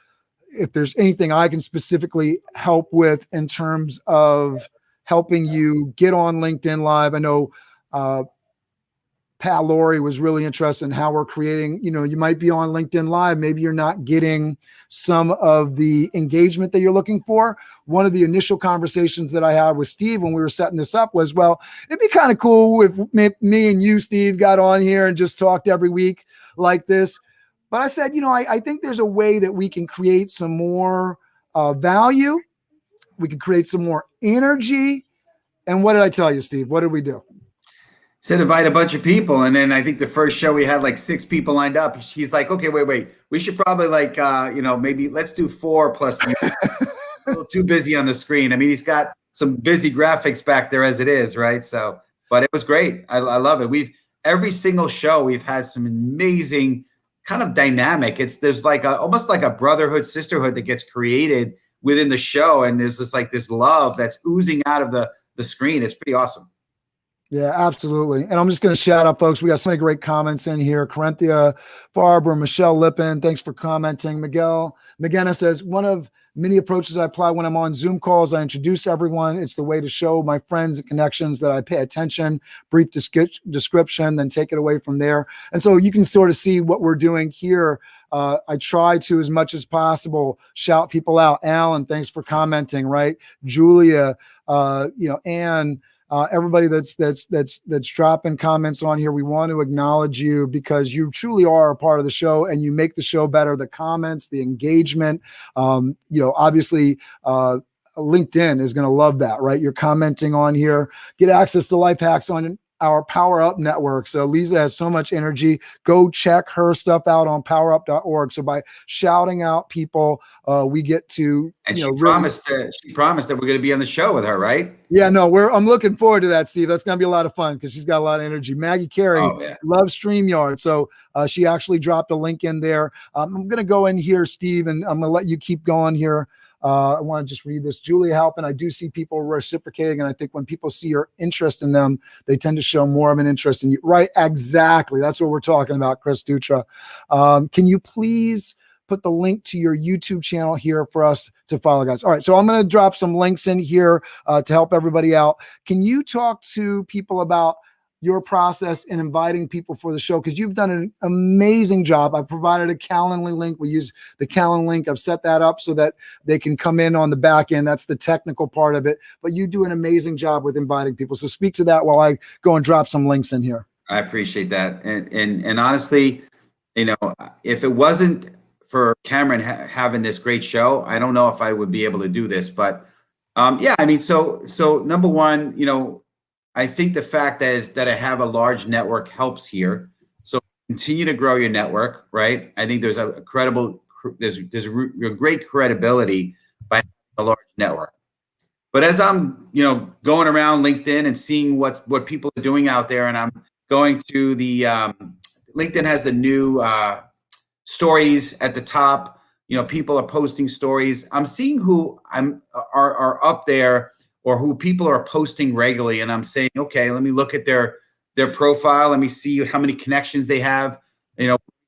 if there's anything I can specifically help with in terms of helping you get on LinkedIn Live. I know Pat Laurie was really interested in how we're creating, you might be on LinkedIn Live. Maybe you're not getting some of the engagement that you're looking for. One of the initial conversations that I had with Steve when we were setting this up was, well, it'd be kind of cool if me and you, Steve, got on here and just talked every week like this. But I said, I think there's a way that we can create some more value. We can create some more energy. And what did I tell you, Steve? What did we do? Said invite a bunch of people. And then I think the first show we had like 6 people lined up. He's like, okay, wait. We should probably maybe let's do 4 plus a little too busy on the screen. I mean, he's got some busy graphics back there as it is, right? So, but it was great. I love it. Every single show, we've had some amazing kind of dynamic. There's like almost like a brotherhood, sisterhood that gets created within the show. And there's just like this love that's oozing out of the screen. It's pretty awesome. Yeah, absolutely. And I'm just going to shout out, folks. We got so many great comments in here. Corinthia Barber, Michelle Lippin, thanks for commenting. Miguel McGinnis says, one of many approaches I apply when I'm on Zoom calls, I introduce everyone. It's the way to show my friends and connections that I pay attention, brief description, then take it away from there. And so you can sort of see what we're doing here. I try to, as much as possible, shout people out. Alan, thanks for commenting, right? Julia, Anne, everybody that's dropping comments on here, we want to acknowledge you because you truly are a part of the show and you make the show better. The comments, the engagement, obviously LinkedIn is going to love that, right? You're commenting on here, get access to life hacks on our Power Up network. So Lisa has so much energy. Go check her stuff out on powerup.org. So by shouting out people, we get to, and she promised that we're going to be on the show with her, right? Yeah, no, I'm looking forward to that, Steve. That's going to be a lot of fun because she's got a lot of energy. Maggie Carey loves StreamYard. So she actually dropped a link in there. I'm going to go in here, Steve, and I'm going to let you keep going here. I want to just read this. Julia Halpin, I do see people reciprocating, and I think when people see your interest in them, they tend to show more of an interest in you. Right, exactly. That's what we're talking about, Chris Dutra. Can you please put the link to your YouTube channel here for us to follow, guys? All right, so I'm going to drop some links in here to help everybody out. Can you talk to people about your process in inviting people for the show? Because you've done an amazing job. I've provided a Calendly link. We use the Calendly link. I've set that up so that they can come in on the back end. That's the technical part of it. But you do an amazing job with inviting people. So speak to that while I go and drop some links in here. I appreciate that. And honestly, if it wasn't for Cameron having this great show, I don't know if I would be able to do this. But so number one, I think the fact that I have a large network helps here. So continue to grow your network, right? I think there's a great credibility by a large network. But as I'm, going around LinkedIn and seeing what people are doing out there, and I'm going to the LinkedIn has the new stories at the top. people are posting stories. I'm seeing who are up there, or who people are posting regularly, and I'm saying, okay, let me look at their profile. Let me see how many connections they have.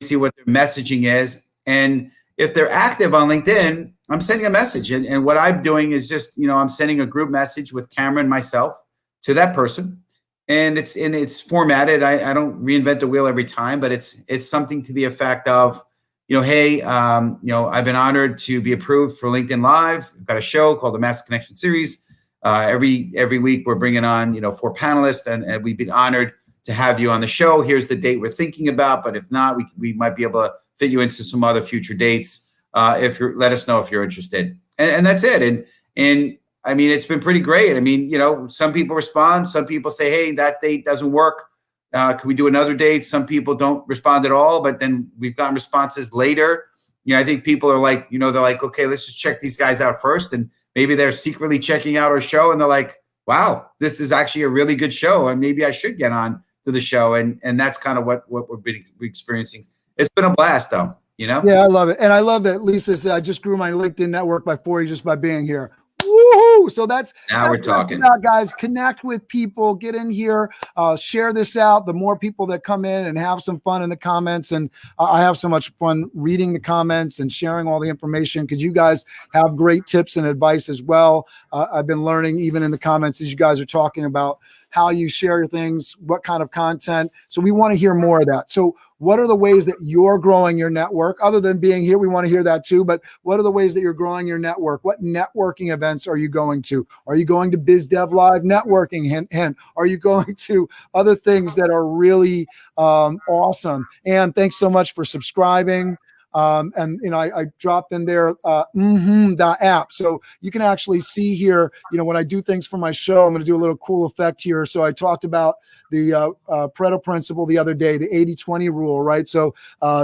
See what their messaging is, and if they're active on LinkedIn, I'm sending a message. And what I'm doing is just, I'm sending a group message with Cameron and myself to that person. And it's formatted. I don't reinvent the wheel every time, but it's something to the effect of, hey, I've been honored to be approved for LinkedIn Live. I've got a show called the Master Connection Series. Every week we're bringing on, 4 panelists, and we've been honored to have you on the show. Here's the date we're thinking about, but if not, we might be able to fit you into some other future dates. Let us know if you're interested, and that's it. And I mean, it's been pretty great. I mean, some people respond, some people say, hey, that date doesn't work. Can we do another date? Some people don't respond at all, but then we've gotten responses later. I think people are like, they're like, okay, let's just check these guys out first, and maybe they're secretly checking out our show, and they're like, wow, this is actually a really good show, and maybe I should get on to the show, and that's kind of what we've been experiencing. It's been a blast, though. Yeah, I love it, and I love that Lisa said I just grew my LinkedIn network by 40 just by being here. Woohoo! So that's we're talking about, guys. Connect with people, get in here, share this out. The more people that come in and have some fun in the comments, and I have so much fun reading the comments and sharing all the information, because you guys have great tips and advice as well. I've been learning even in the comments as you guys are talking about how you share your things, what kind of content. So we want to hear more of that. So what are the ways that you're growing your network? Other than being here, we want to hear that too. But what are the ways that you're growing your network? What networking events are you going to? Are you going to BizDev Live networking? Hint, hint. Are you going to other things that are really awesome? And thanks so much for subscribing. And I dropped in there the app, so you can actually see here, when I do things for my show, I'm going to do a little cool effect here. So I talked about the Pareto principle the other day, the 80-20 rule, right? So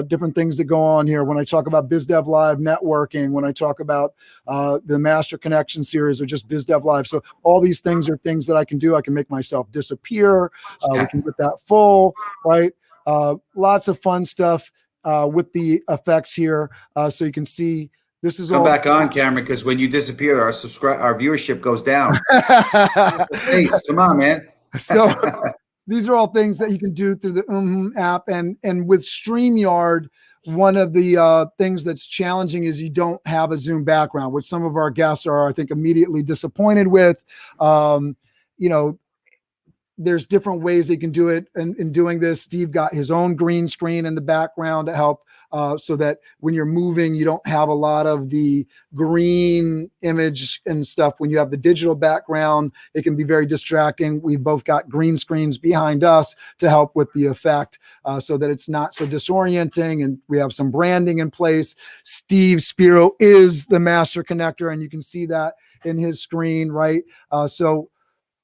different things that go on here when I talk about BizDev Live networking, when I talk about the Master Connection series, or just BizDev Live. So all these things are things that I can do. I can make myself disappear. We can get that full, right? Lots of fun stuff with the effects here, so you can see this is come all back on, Cameron, because when you disappear, our viewership goes down. Come on, man. So these are all things that you can do through the app, and with StreamYard. One of the things that's challenging is you don't have a Zoom background, which some of our guests are, I think, immediately disappointed with. There's different ways they can do it. And in doing this, Steve got his own green screen in the background to help, so that when you're moving, you don't have a lot of the green image and stuff. When you have the digital background, it can be very distracting. We've both got green screens behind us to help with the effect, so that it's not so disorienting. And we have some branding in place. Steve Spiro is the master connector, and you can see that in his screen, right? So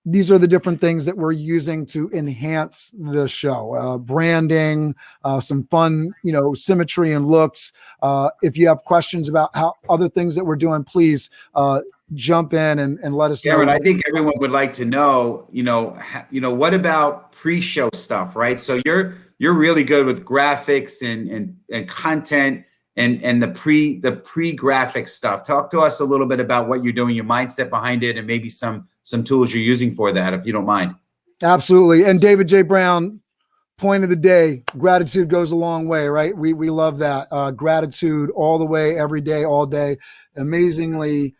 these are the different things that we're using to enhance the show. Branding, some fun, symmetry and looks. If you have questions about how other things that we're doing, please jump in and let us know. Cameron, I think everyone would like to know, what about pre-show stuff, right? So you're really good with graphics and content and the pre-graphic stuff. Talk to us a little bit about what you're doing, your mindset behind it, and maybe some tools you're using for that, if you don't mind. Absolutely. And David J. Brown, point of the day, gratitude goes a long way, right? We love that. Gratitude all the way, every day, all day. Amazingly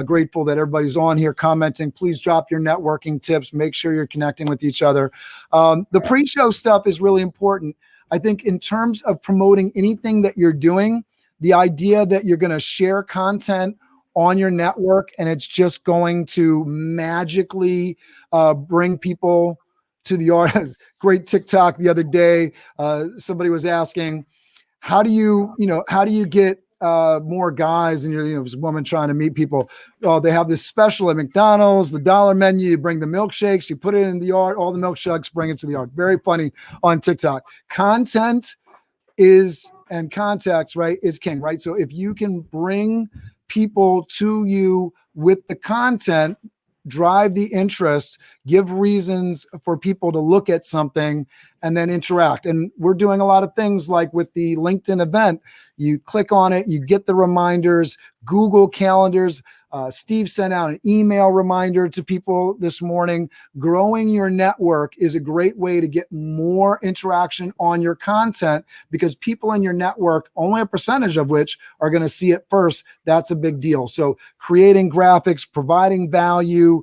grateful that everybody's on here commenting. Please drop your networking tips. Make sure you're connecting with each other. The pre-show stuff is really important. I think in terms of promoting anything that you're doing, the idea that you're going to share content on your network and it's just going to magically bring people to the art. Great TikTok the other day. Somebody was asking, how do you get more guys? And you're, this woman trying to meet people. Oh, they have this special at McDonald's, the dollar menu. You bring the milkshakes, you put it in the yard, all the milkshakes, bring it to the yard. Very funny on TikTok. Content and context, right, is king, right? So if you can bring people to you with the content, drive the interest, give reasons for people to look at something, and then interact. And we're doing a lot of things like with the LinkedIn event. You click on it, you get the reminders, Google calendars. Steve sent out an email reminder to people this morning. Growing your network is a great way to get more interaction on your content, because people in your network, only a percentage of which are going to see it first. That's a big deal. So creating graphics, providing value,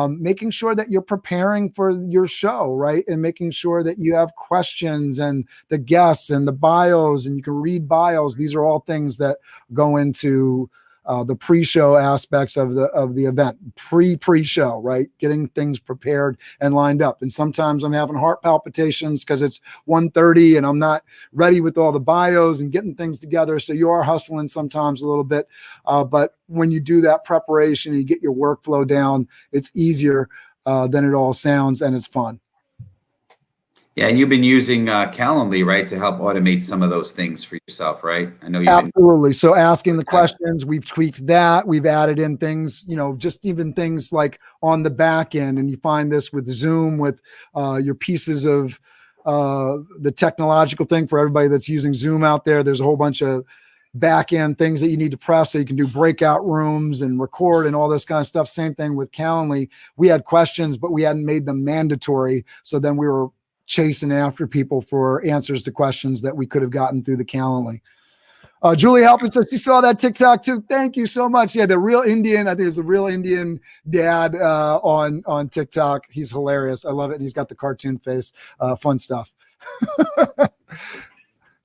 making sure that you're preparing for your show, right? And making sure that you have questions and the guests and the bios, and you can read bios. These are all things that go into the pre-show aspects of the event, pre-show, right? Getting things prepared and lined up. And sometimes I'm having heart palpitations because it's 1:30 and I'm not ready with all the bios and getting things together. So you are hustling sometimes a little bit. But when you do that preparation and you get your workflow down, it's easier than it all sounds, and it's fun. Yeah, and you've been using Calendly, right, to help automate some of those things for yourself, right? I know you've Absolutely. So asking the questions, we've tweaked that. We've added in things, just even things like on the back end. And you find this with Zoom, with your pieces of the technological thing for everybody that's using Zoom out there. There's a whole bunch of back end things that you need to press so you can do breakout rooms and record and all this kind of stuff. Same thing with Calendly. We had questions, but we hadn't made them mandatory. So then we were chasing after people for answers to questions that we could have gotten through the Calendly. Julie Halpin says she saw that TikTok too. Thank you so much. Yeah, the real Indian, I think it's the real Indian dad on TikTok. He's hilarious. I love it. And he's got the cartoon face. Fun stuff.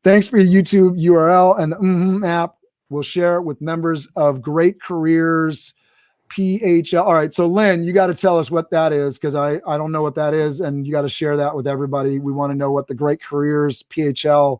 Thanks for your YouTube URL and the app. We'll share it with members of Great Careers PHL. All right. So Lynn, you got to tell us what that is, because I don't know what that is. And you got to share that with everybody. We want to know what the Great Careers PHL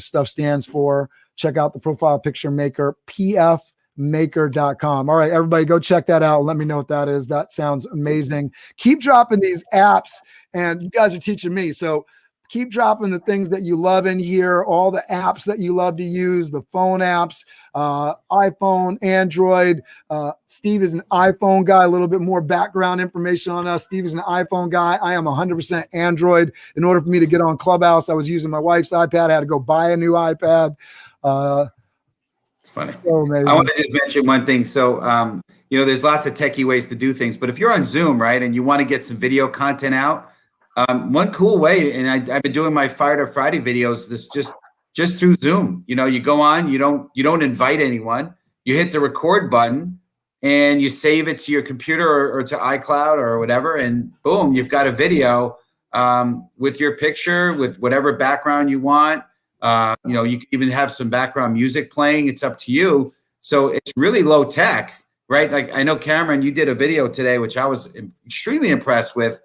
stuff stands for. Check out the profile picture maker, pfmaker.com. All right, everybody go check that out. Let me know what that is. That sounds amazing. Keep dropping these apps, and you guys are teaching me. So keep dropping the things that you love in here, all the apps that you love to use, the phone apps, iPhone, Android. Steve is an iPhone guy, a little bit more background information on us. Steve is an iPhone guy. I am 100% Android. In order for me to get on Clubhouse, I was using my wife's iPad. I had to go buy a new iPad. It's funny. So I want to just mention one thing. So, there's lots of techie ways to do things, but if you're on Zoom, right, and you want to get some video content out, one cool way, and I've been doing my Fire to Friday videos, this just through Zoom. You go on, you don't invite anyone, you hit the record button and you save it to your computer or to iCloud or whatever, and boom, you've got a video with your picture, with whatever background you want. You can even have some background music playing. It's up to you. So it's really low tech, right? Like, I know, Cameron, you did a video today, which I was extremely impressed with.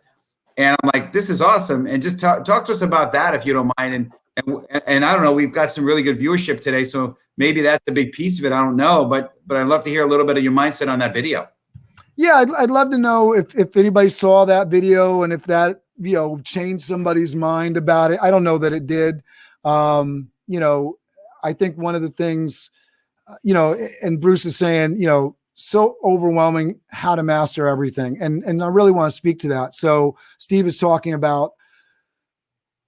And I'm like, this is awesome. And just talk to us about that, if you don't mind. And I don't know, we've got some really good viewership today, so maybe that's a big piece of it. I don't know, but I'd love to hear a little bit of your mindset on that video. Yeah, I'd love to know if anybody saw that video and if that, changed somebody's mind about it. I don't know that it did. I think one of the things, and Bruce is saying, so overwhelming how to master everything. And I really want to speak to that. So Steve is talking about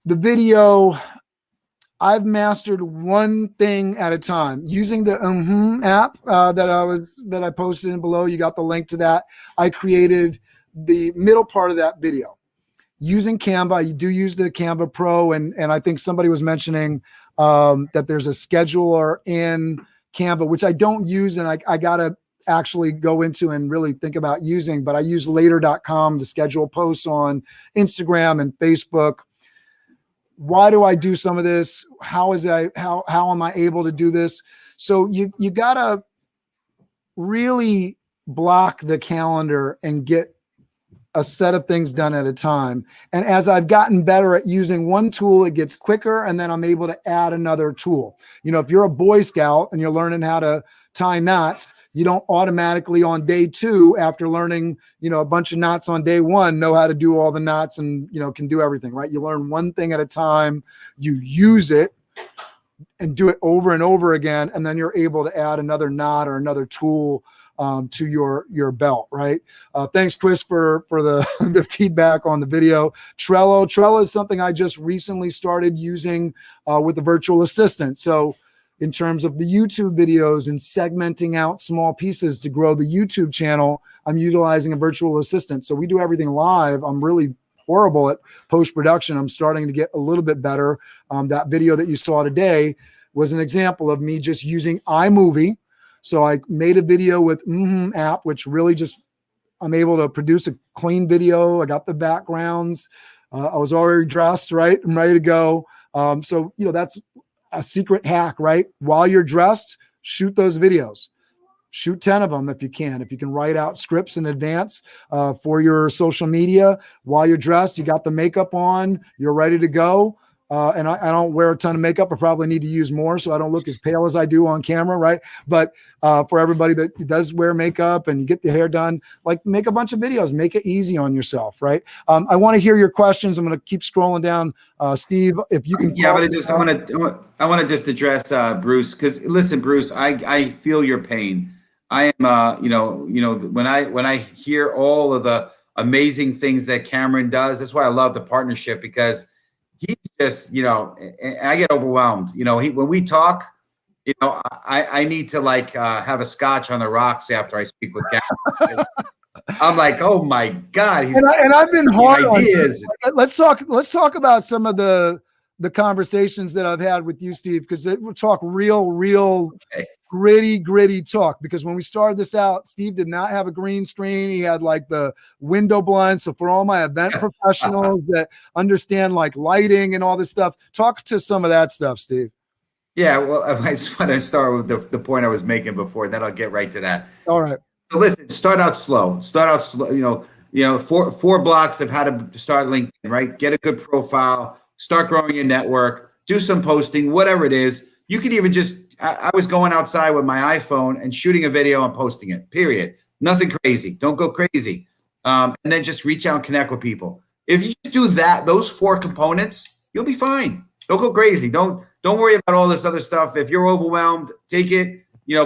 the video. I've mastered one thing at a time using the app that I posted in below. You got the link to that. I created the middle part of that video using Canva. You do use the Canva Pro. And I think somebody was mentioning that there's a scheduler in Canva, which I don't use. And I got to actually go into and really think about using, but I use later.com to schedule posts on Instagram and Facebook. Why do I do some of this? How am I able to do this? So you gotta really block the calendar and get a set of things done at a time. And as I've gotten better at using one tool, it gets quicker, and then I'm able to add another tool. If you're a Boy Scout and you're learning how to tie knots, you don't automatically on day 2, after learning, a bunch of knots on day 1, know how to do all the knots and, can do everything, right? You learn one thing at a time, you use it and do it over and over again. And then you're able to add another knot or another tool to your belt, right? Thanks, Chris, for the, the feedback on the video. Trello is something I just recently started using with the virtual assistant. So in terms of the YouTube videos and segmenting out small pieces to grow the YouTube channel, I'm utilizing a virtual assistant. So we do everything live. I'm really horrible at post-production. I'm starting to get a little bit better. That video that you saw today was an example of me just using iMovie. So I made a video with app, which really just, I'm able to produce a clean video. I got the backgrounds. I was already dressed, right? I'm ready to go. So, that's a secret hack, right? While you're dressed, shoot those videos. Shoot 10 of them if you can. If you can write out scripts in advance for your social media while you're dressed, you got the makeup on, you're ready to go. And I don't wear a ton of makeup. I probably need to use more so I don't look as pale as I do on camera, right? But for everybody that does wear makeup and you get the hair done, like make a bunch of videos, make it easy on yourself, right? I want to hear your questions. I'm going to keep scrolling down. Steve, if you can. Yeah, but I want to just address Bruce, because listen, Bruce, I feel your pain. I am, when I hear all of the amazing things that Cameron does, that's why I love the partnership, because he's just, I get overwhelmed. When we talk, I need to have a scotch on the rocks after I speak with Cameron. I'm like, oh my God. And I've been hard on ideas. Let's talk about some of the conversations that I've had with you, Steve, because we'll talk real okay. gritty talk. Because when we started this out, Steve did not have a green screen. He had like the window blinds. So for all my event professionals that understand like lighting and all this stuff, talk to some of that stuff, Steve. Yeah, well, I just want to start with the point I was making before, then I'll get right to that. All right. So listen, start out slow. Four blocks of how to start LinkedIn, right? Get a good profile, start growing your network, do some posting, whatever it is. You can even just, I was going outside with my iPhone and shooting a video and posting it, period. Nothing crazy. Don't go crazy. And then just reach out and connect with people. If you do that, those 4 components, you'll be fine. Don't go crazy. Don't worry about all this other stuff. If you're overwhelmed, take it,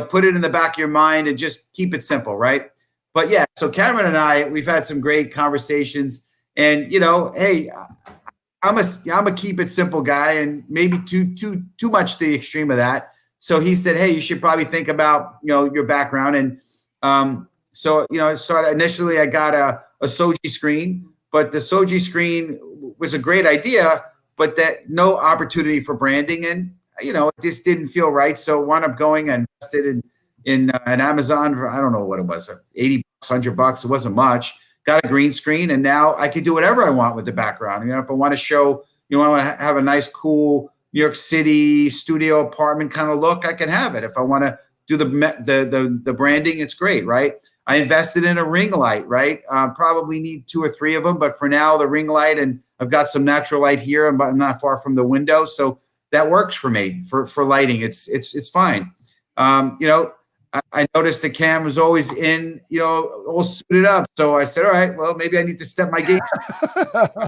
put it in the back of your mind and just keep it simple, right? But yeah, so Cameron and I, we've had some great conversations, and hey, I'm a keep it simple guy, and maybe too much to the extreme of that. So he said, hey, you should probably think about your background, and so it started initially. I got a Soji screen, but the Soji screen was a great idea, but that no opportunity for branding, and it just didn't feel right. So I wound up going and invested in an Amazon for, I don't know what it was, $80, $100. It wasn't much. Got a green screen, and now I can do whatever I want with the background. If I want to show, I want to have a nice, cool New York City studio apartment kind of look, I can have it. If I want to do the branding, it's great, right? I invested in a ring light, right? Probably need 2 or 3 of them, but for now, the ring light, and I've got some natural light here. I'm not far from the window, so that works for me for lighting. It's fine. I noticed the Cam was always in, all suited up. So I said, all right, well, maybe I need to step my game.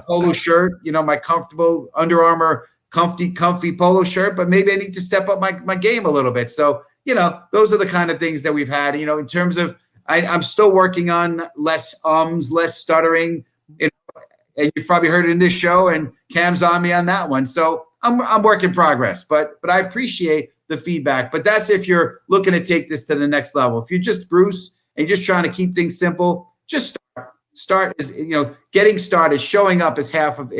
Polo shirt, my comfortable Under Armour, comfy polo shirt, but maybe I need to step up my game a little bit. So, those are the kind of things that we've had, in terms of, I'm still working on less stuttering, and you've probably heard it in this show, and Cam's on me on that one. So I'm work in progress, but I appreciate the feedback. But that's if you're looking to take this to the next level. If you're just Bruce and you're just trying to keep things simple, just start is, getting started, showing up is half of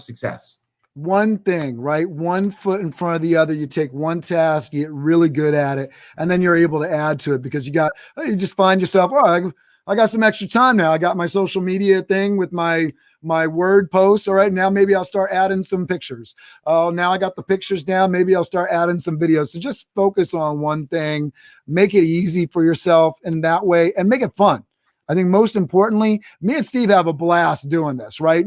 success. One thing, right? One foot in front of the other. You take one task, you get really good at it, and then you're able to add to it, because you just find yourself, I got some extra time now. I got my social media thing with my word posts. All right, now maybe I'll start adding some pictures. Oh, now I got the pictures down. Maybe I'll start adding some videos. So just focus on one thing, make it easy for yourself in that way, and make it fun. I think most importantly, me and Steve have a blast doing this, right?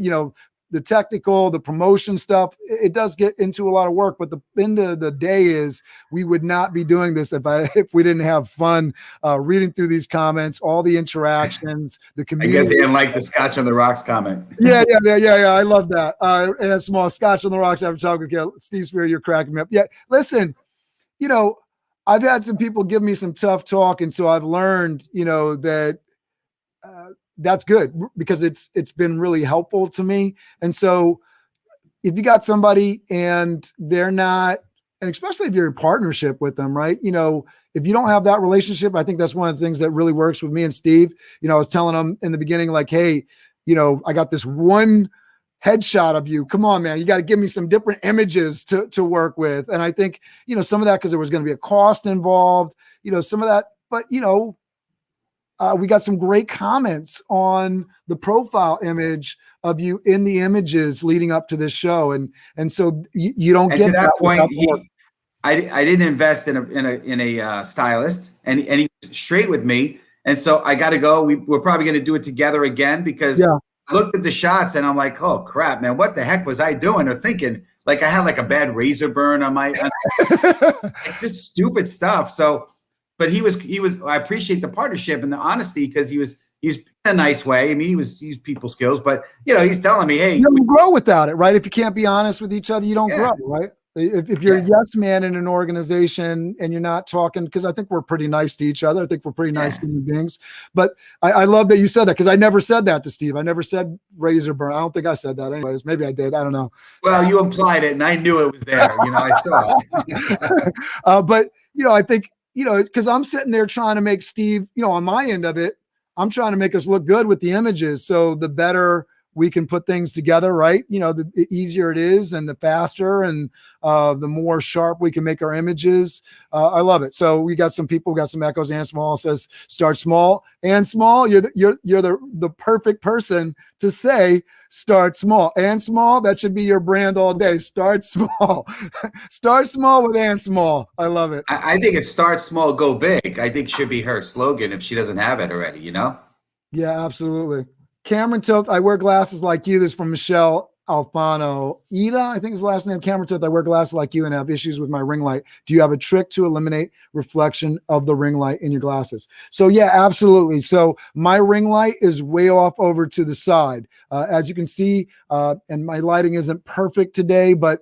The technical, the promotion stuff, it does get into a lot of work, but the end of the day is we would not be doing this if we didn't have fun reading through these comments, all the interactions, the community. I guess they didn't like the Scotch on the Rocks comment. Yeah. I love that. And a small Scotch on the Rocks after talking with Steve Spear, you're cracking me up. Yeah, listen, I've had some people give me some tough talk, and so I've learned, that that's good because it's been really helpful to me. And so if you got somebody and they're not, and especially if you're in partnership with them, right? If you don't have that relationship, I think that's one of the things that really works with me and Steve. I was telling them in the beginning, like, hey, I got this one headshot of you. Come on, man. You got to give me some different images to work with. And I think, some of that, because there was going to be a cost involved, some of that, but, we got some great comments on the profile image of you in the images leading up to this show. And so you don't And get to that point, work. I didn't invest in a stylist, and he was straight with me. And so I got to go. We're probably going to do it together again, because I looked at the shots and I'm like, oh crap, man, what the heck was I doing or thinking? Like I had like a bad razor burn on my, it's just stupid stuff. So, but he was, I appreciate the partnership and the honesty, because he's in a nice way. I mean, he used people skills, but he's telling me, hey, you don't grow without it, right? If you can't be honest with each other, you don't grow, right? If you're a yes man in an organization and you're not talking, because I think we're pretty nice to each other. I think we're pretty nice human beings. But I love that you said that, because I never said that to Steve. I never said razor burn. I don't think I said that anyways. Maybe I did. I don't know. Well, you implied it and I knew it was there. I saw it. But, I think, because I'm sitting there trying to make Steve, on my end of it, I'm trying to make us look good with the images. So the better we can put things together, right? The easier it is and the faster and the more sharp we can make our images. I love it. So we got some people, we got some echoes. And Small says, start small and small. You're the perfect person to say, start small and small. That should be your brand all day. Start small. Start small with and Small. I love it. I think it's start small, go big. I think should be her slogan if she doesn't have it already, Yeah, absolutely. Cameron Toth, I wear glasses like you. This is from Michelle Alfano. Ida, I think is the last name. Cameron Toth, I wear glasses like you and have issues with my ring light. Do you have a trick to eliminate reflection of the ring light in your glasses? So yeah, absolutely. So my ring light is way off over to the side. As you can see, and my lighting isn't perfect today, but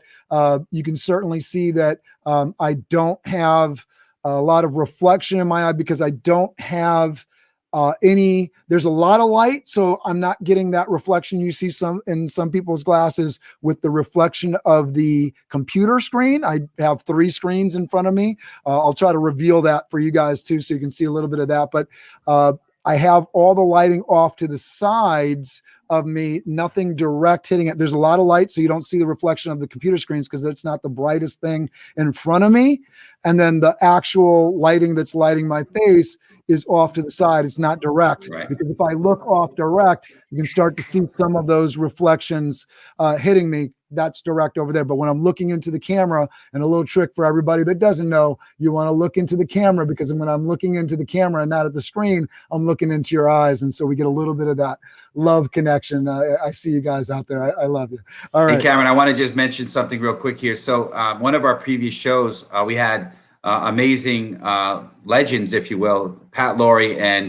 you can certainly see that I don't have a lot of reflection in my eye because I don't have there's a lot of light, so I'm not getting that reflection you see in some people's glasses with the reflection of the computer screen. I have 3 screens in front of me. I'll try to reveal that for you guys too, so you can see a little bit of that. But I have all the lighting off to the sides of me, nothing direct hitting it. There's a lot of light, so you don't see the reflection of the computer screens because it's not the brightest thing in front of me. And then the actual lighting that's lighting my face is off to the side. It's not direct, right? Because if I look off direct, you can start to see some of those reflections hitting me. That's direct over there. But when I'm looking into the camera, and a little trick for everybody that doesn't know, you want to look into the camera, because when I'm looking into the camera and not at the screen, I'm looking into your eyes. And so we get a little bit of that love connection. I see you guys out there. I love you. All right. Hey, Cameron, I want to just mention something real quick here. So one of our previous shows, we had amazing legends, if you will, Pat Laurie and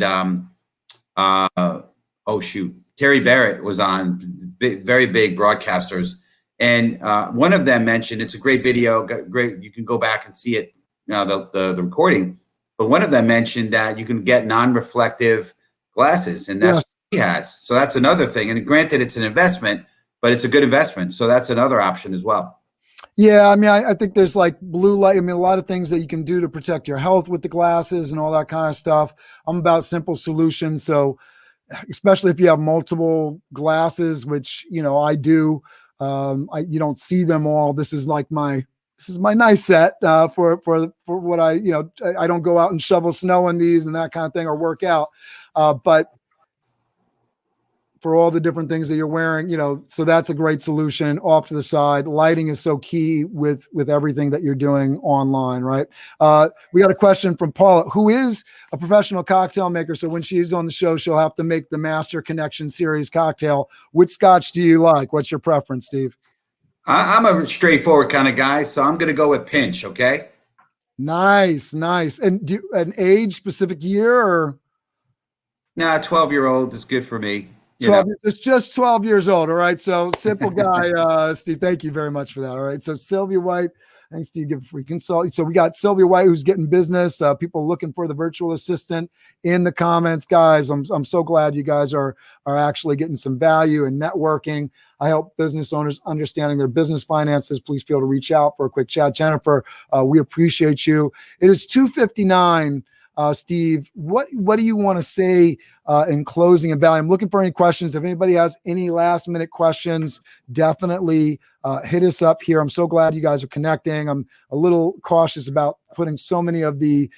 Terry Barrett was on, very big broadcasters. And one of them mentioned, it's a great video, great. You can go back and see it, the recording. But one of them mentioned that you can get non-reflective glasses, and that's what he has. So that's another thing. And granted, it's an investment, but it's a good investment. So that's another option as well. Yeah, I mean, I think there's like blue light. I mean, a lot of things that you can do to protect your health with the glasses and all that kind of stuff. I'm about simple solutions. So especially if you have multiple glasses, which, I do, you don't see them all. This is my nice set for what I don't go out and shovel snow in these and that kind of thing or work out. But for all the different things that you're wearing, so that's a great solution off to the side. Lighting is so key with everything that you're doing online, right? We got a question from Paula, who is a professional cocktail maker. So when she's on the show, she'll have to make the Master Connection Series cocktail. Which scotch do you like? What's your preference, Steve? I'm a straightforward kind of guy, so I'm going to go with Pinch, okay? Nice. And an age, specific year, or? Nah, 12-year-old is good for me. 12, it's just 12 years old. All right. So simple guy, Steve, thank you very much for that. All right. So Sylvia White Thanks to you, give a free consult. So we got Sylvia White, who's getting business. People looking for the virtual assistant in the comments, guys. I'm so glad you guys are actually getting some value and networking. I help business owners understanding their business finances. Please feel to reach out for a quick chat. Jennifer, we appreciate you. It is 2:59. Steve, what do you want to say in closing and value? I'm looking for any questions. If anybody has any last minute questions, definitely hit us up here. I'm so glad you guys are connecting. I'm a little cautious about putting so many of the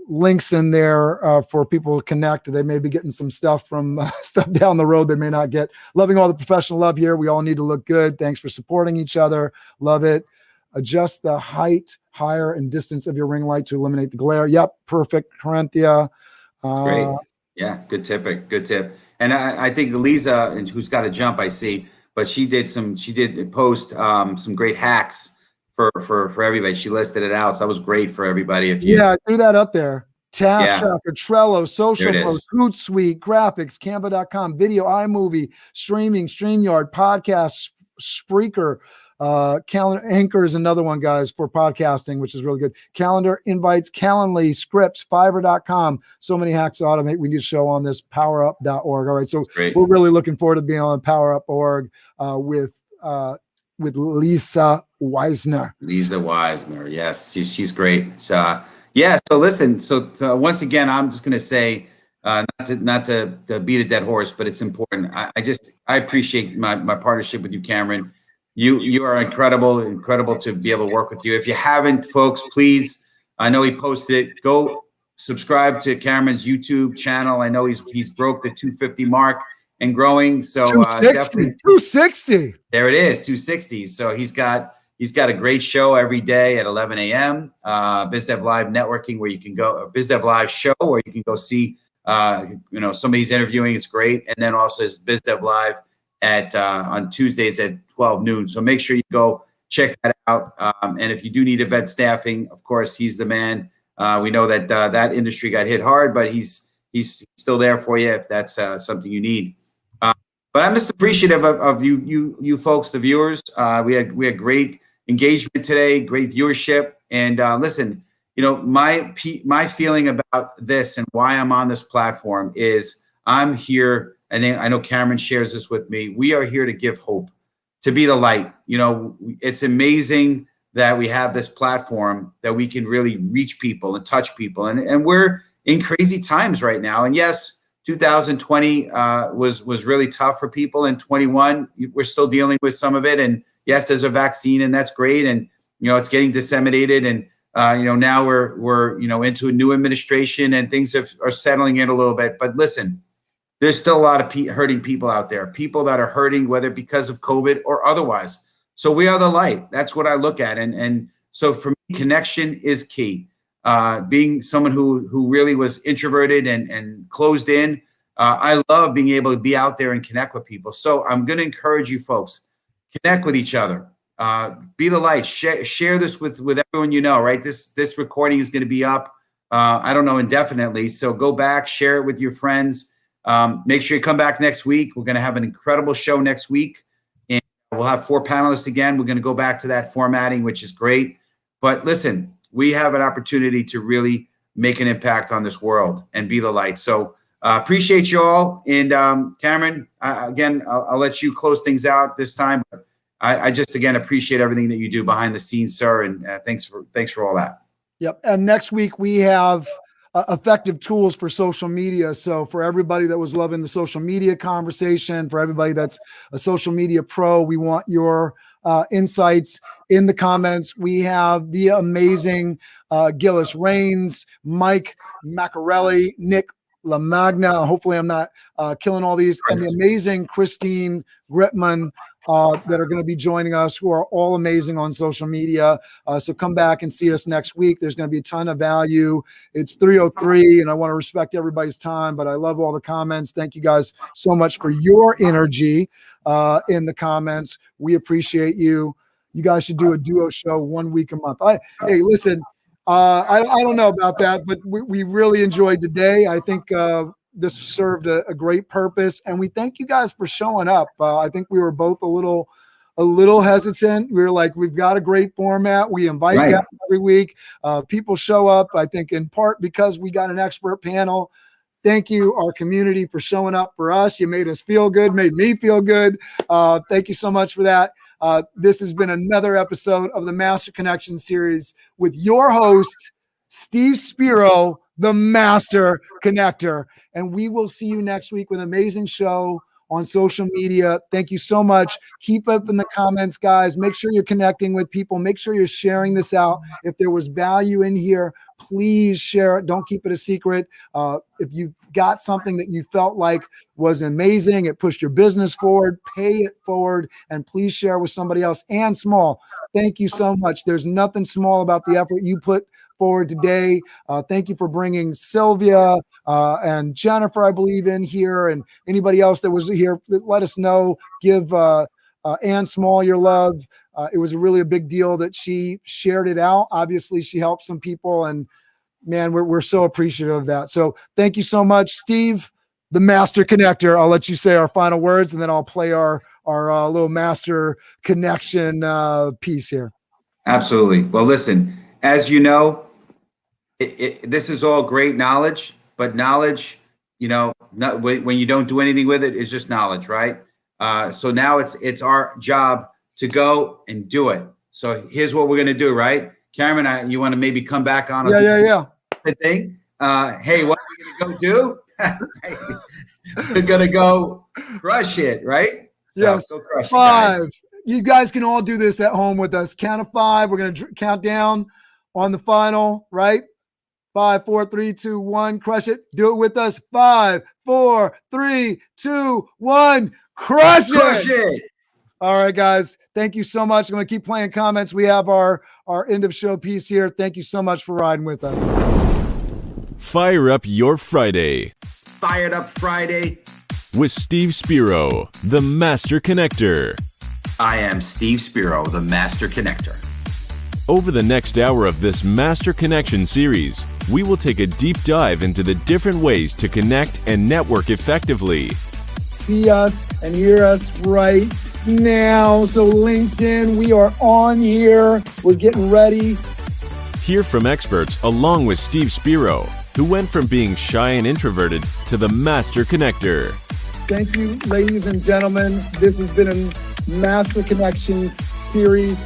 links in there for people to connect. They may be getting some stuff from stuff down the road they may not get. Loving all the professional love here. We all need to look good. Thanks for supporting each other. Love it. Adjust the height, higher, and distance of your ring light to eliminate the glare. Yep, perfect, Corinthia. Great. Yeah, good tip. Good tip. And I think Lisa, who's got to jump, I see, but she did post some great hacks for everybody. She listed it out. So that was great for everybody. I threw that up there. Task Tracker, Trello, Social Post, Hootsuite, graphics, Canva.com, video, iMovie, streaming, StreamYard, podcasts, Spreaker, calendar. Anchor is another one, guys, for podcasting, which is really good. Calendar, invites, Calendly, scripts, Fiverr.com. So many hacks to automate. We need to show on this powerup.org. All right. So we're really looking forward to being on PowerUp.org with Lisa Weisner. Lisa Weisner. Yes. She's great. So, so listen, once again, I'm just going to say, not to beat a dead horse, but it's important. I appreciate my partnership with you, Cameron. You are incredible to be able to work with you. If you haven't, folks, please, I know he posted it. Go subscribe to Cameron's YouTube channel. I know he's broke the 250 mark and growing. So 260. There it is, 260. So he's got a great show every day at 11 a.m. BizDev Live Networking, where you can go, BizDev Live show, where you can go see somebody's interviewing. It's great. And then also his BizDev Live on Tuesdays at 12 noon. So make sure you go check that out. And if you do need event staffing, of course, he's the man. We know that that industry got hit hard, but he's still there for you if that's something you need. But I'm just appreciative of you folks, the viewers. We had great engagement today, great viewership. And listen, my feeling about this and why I'm on this platform is I'm here. And I know Cameron shares this with me. We are here to give hope, to be the light. It's amazing that we have this platform that we can really reach people and touch people. And we're in crazy times right now. And yes, 2020 was really tough for people. In 21, we're still dealing with some of it. And yes, there's a vaccine, and that's great. And it's getting disseminated. And now we're into a new administration, and things are settling in a little bit. But listen, there's still a lot of hurting people out there, people that are hurting, whether because of COVID or otherwise. So we are the light. That's what I look at. And so for me, connection is key. Being someone who really was introverted and closed in, I love being able to be out there and connect with people. So I'm going to encourage you folks, connect with each other. Be the light. Share this with everyone you know, right? This recording is going to be up, I don't know, indefinitely. So go back, share it with your friends. Make sure you come back next week. We're going to have an incredible show next week. And we'll have 4 panelists again. We're going to go back to that formatting, which is great. But listen, we have an opportunity to really make an impact on this world and be the light. So appreciate you all. And Cameron, again, I'll let you close things out this time. But I just, again, appreciate everything that you do behind the scenes, sir. And thanks for all that. Yep. And next week we have effective tools for social media. So for everybody that was loving the social media conversation, for everybody that's a social media pro, we want your insights in the comments. We have the amazing Gillis Rains, Mike Macarelli, Nick LaMagna. Hopefully I'm not killing all these, and the amazing Christine Gritman that are going to be joining us, who are all amazing on social media. So come back and see us next week. There's going to be a ton of value. It's 3:03, and I want to respect everybody's time, but I love all the comments. Thank you guys so much for your energy in the comments. We appreciate you. You guys should do a duo show 1 week a month. Hey, listen, I don't know about that, but we really enjoyed today. I think this served a great purpose, and we thank you guys for showing up. I think we were both a little a little hesitant. We were like, we've got a great format. We invite Right. guests every week. People show up, I think, in part because we got an expert panel. Thank you, our community, for showing up for us. You made us feel good, made me feel good. Thank you so much for that. This has been another episode of the Master Connection series with your host, Steve Spiro, the Master Connector. And we will see you next week with an amazing show on social media. Thank you so much. Keep up in the comments, guys. Make sure you're connecting with people. Make sure you're sharing this out. If there was value in here, please share it. Don't keep it a secret. If you got something that you felt like was amazing, it pushed your business forward, pay it forward, and please share with somebody else. And small, thank you so much. There's nothing small about the effort you put forward today. Thank you for bringing Sylvia and Jennifer, I believe, in here, and anybody else that was here. Let us know. Give Ann Small your love. It was really a big deal that she shared it out. Obviously, she helped some people, and man, we're so appreciative of that. So thank you so much, Steve, the Master Connector. I'll let you say our final words, and then I'll play our little Master Connection piece here. Absolutely. Well, listen, as you know, this is all great knowledge, but knowledge, when you don't do anything with it, is just knowledge, right? So now it's our job to go and do it. So here's what we're going to do, right? Cameron, you want to maybe come back on Yeah. the thing? Hey, what are we going to go do? We're going to go crush it, right? So yes. Go crush 5. it, guys. You guys can all do this at home with us. Count of 5. We're going to count down on the final, right? 5, 4, 3, 2, 1. Crush it. Do it with us. 5, 4, 3, 2, 1. Crush it. All right, guys. Thank you so much. I'm going to keep playing comments. We have our end of show piece here. Thank you so much for riding with us. Fire up your Friday Fired Up Friday. with Steve Spiro, the Master Connector. I am Steve Spiro, the Master Connector. Over the next hour of this Master Connection series, we will take a deep dive into the different ways to connect and network effectively. See us and hear us right now. So LinkedIn, we are on here. We're getting ready. Hear from experts along with Steve Spiro, who went from being shy and introverted to the Master Connector. Thank you, ladies and gentlemen. This has been a Master Connections series.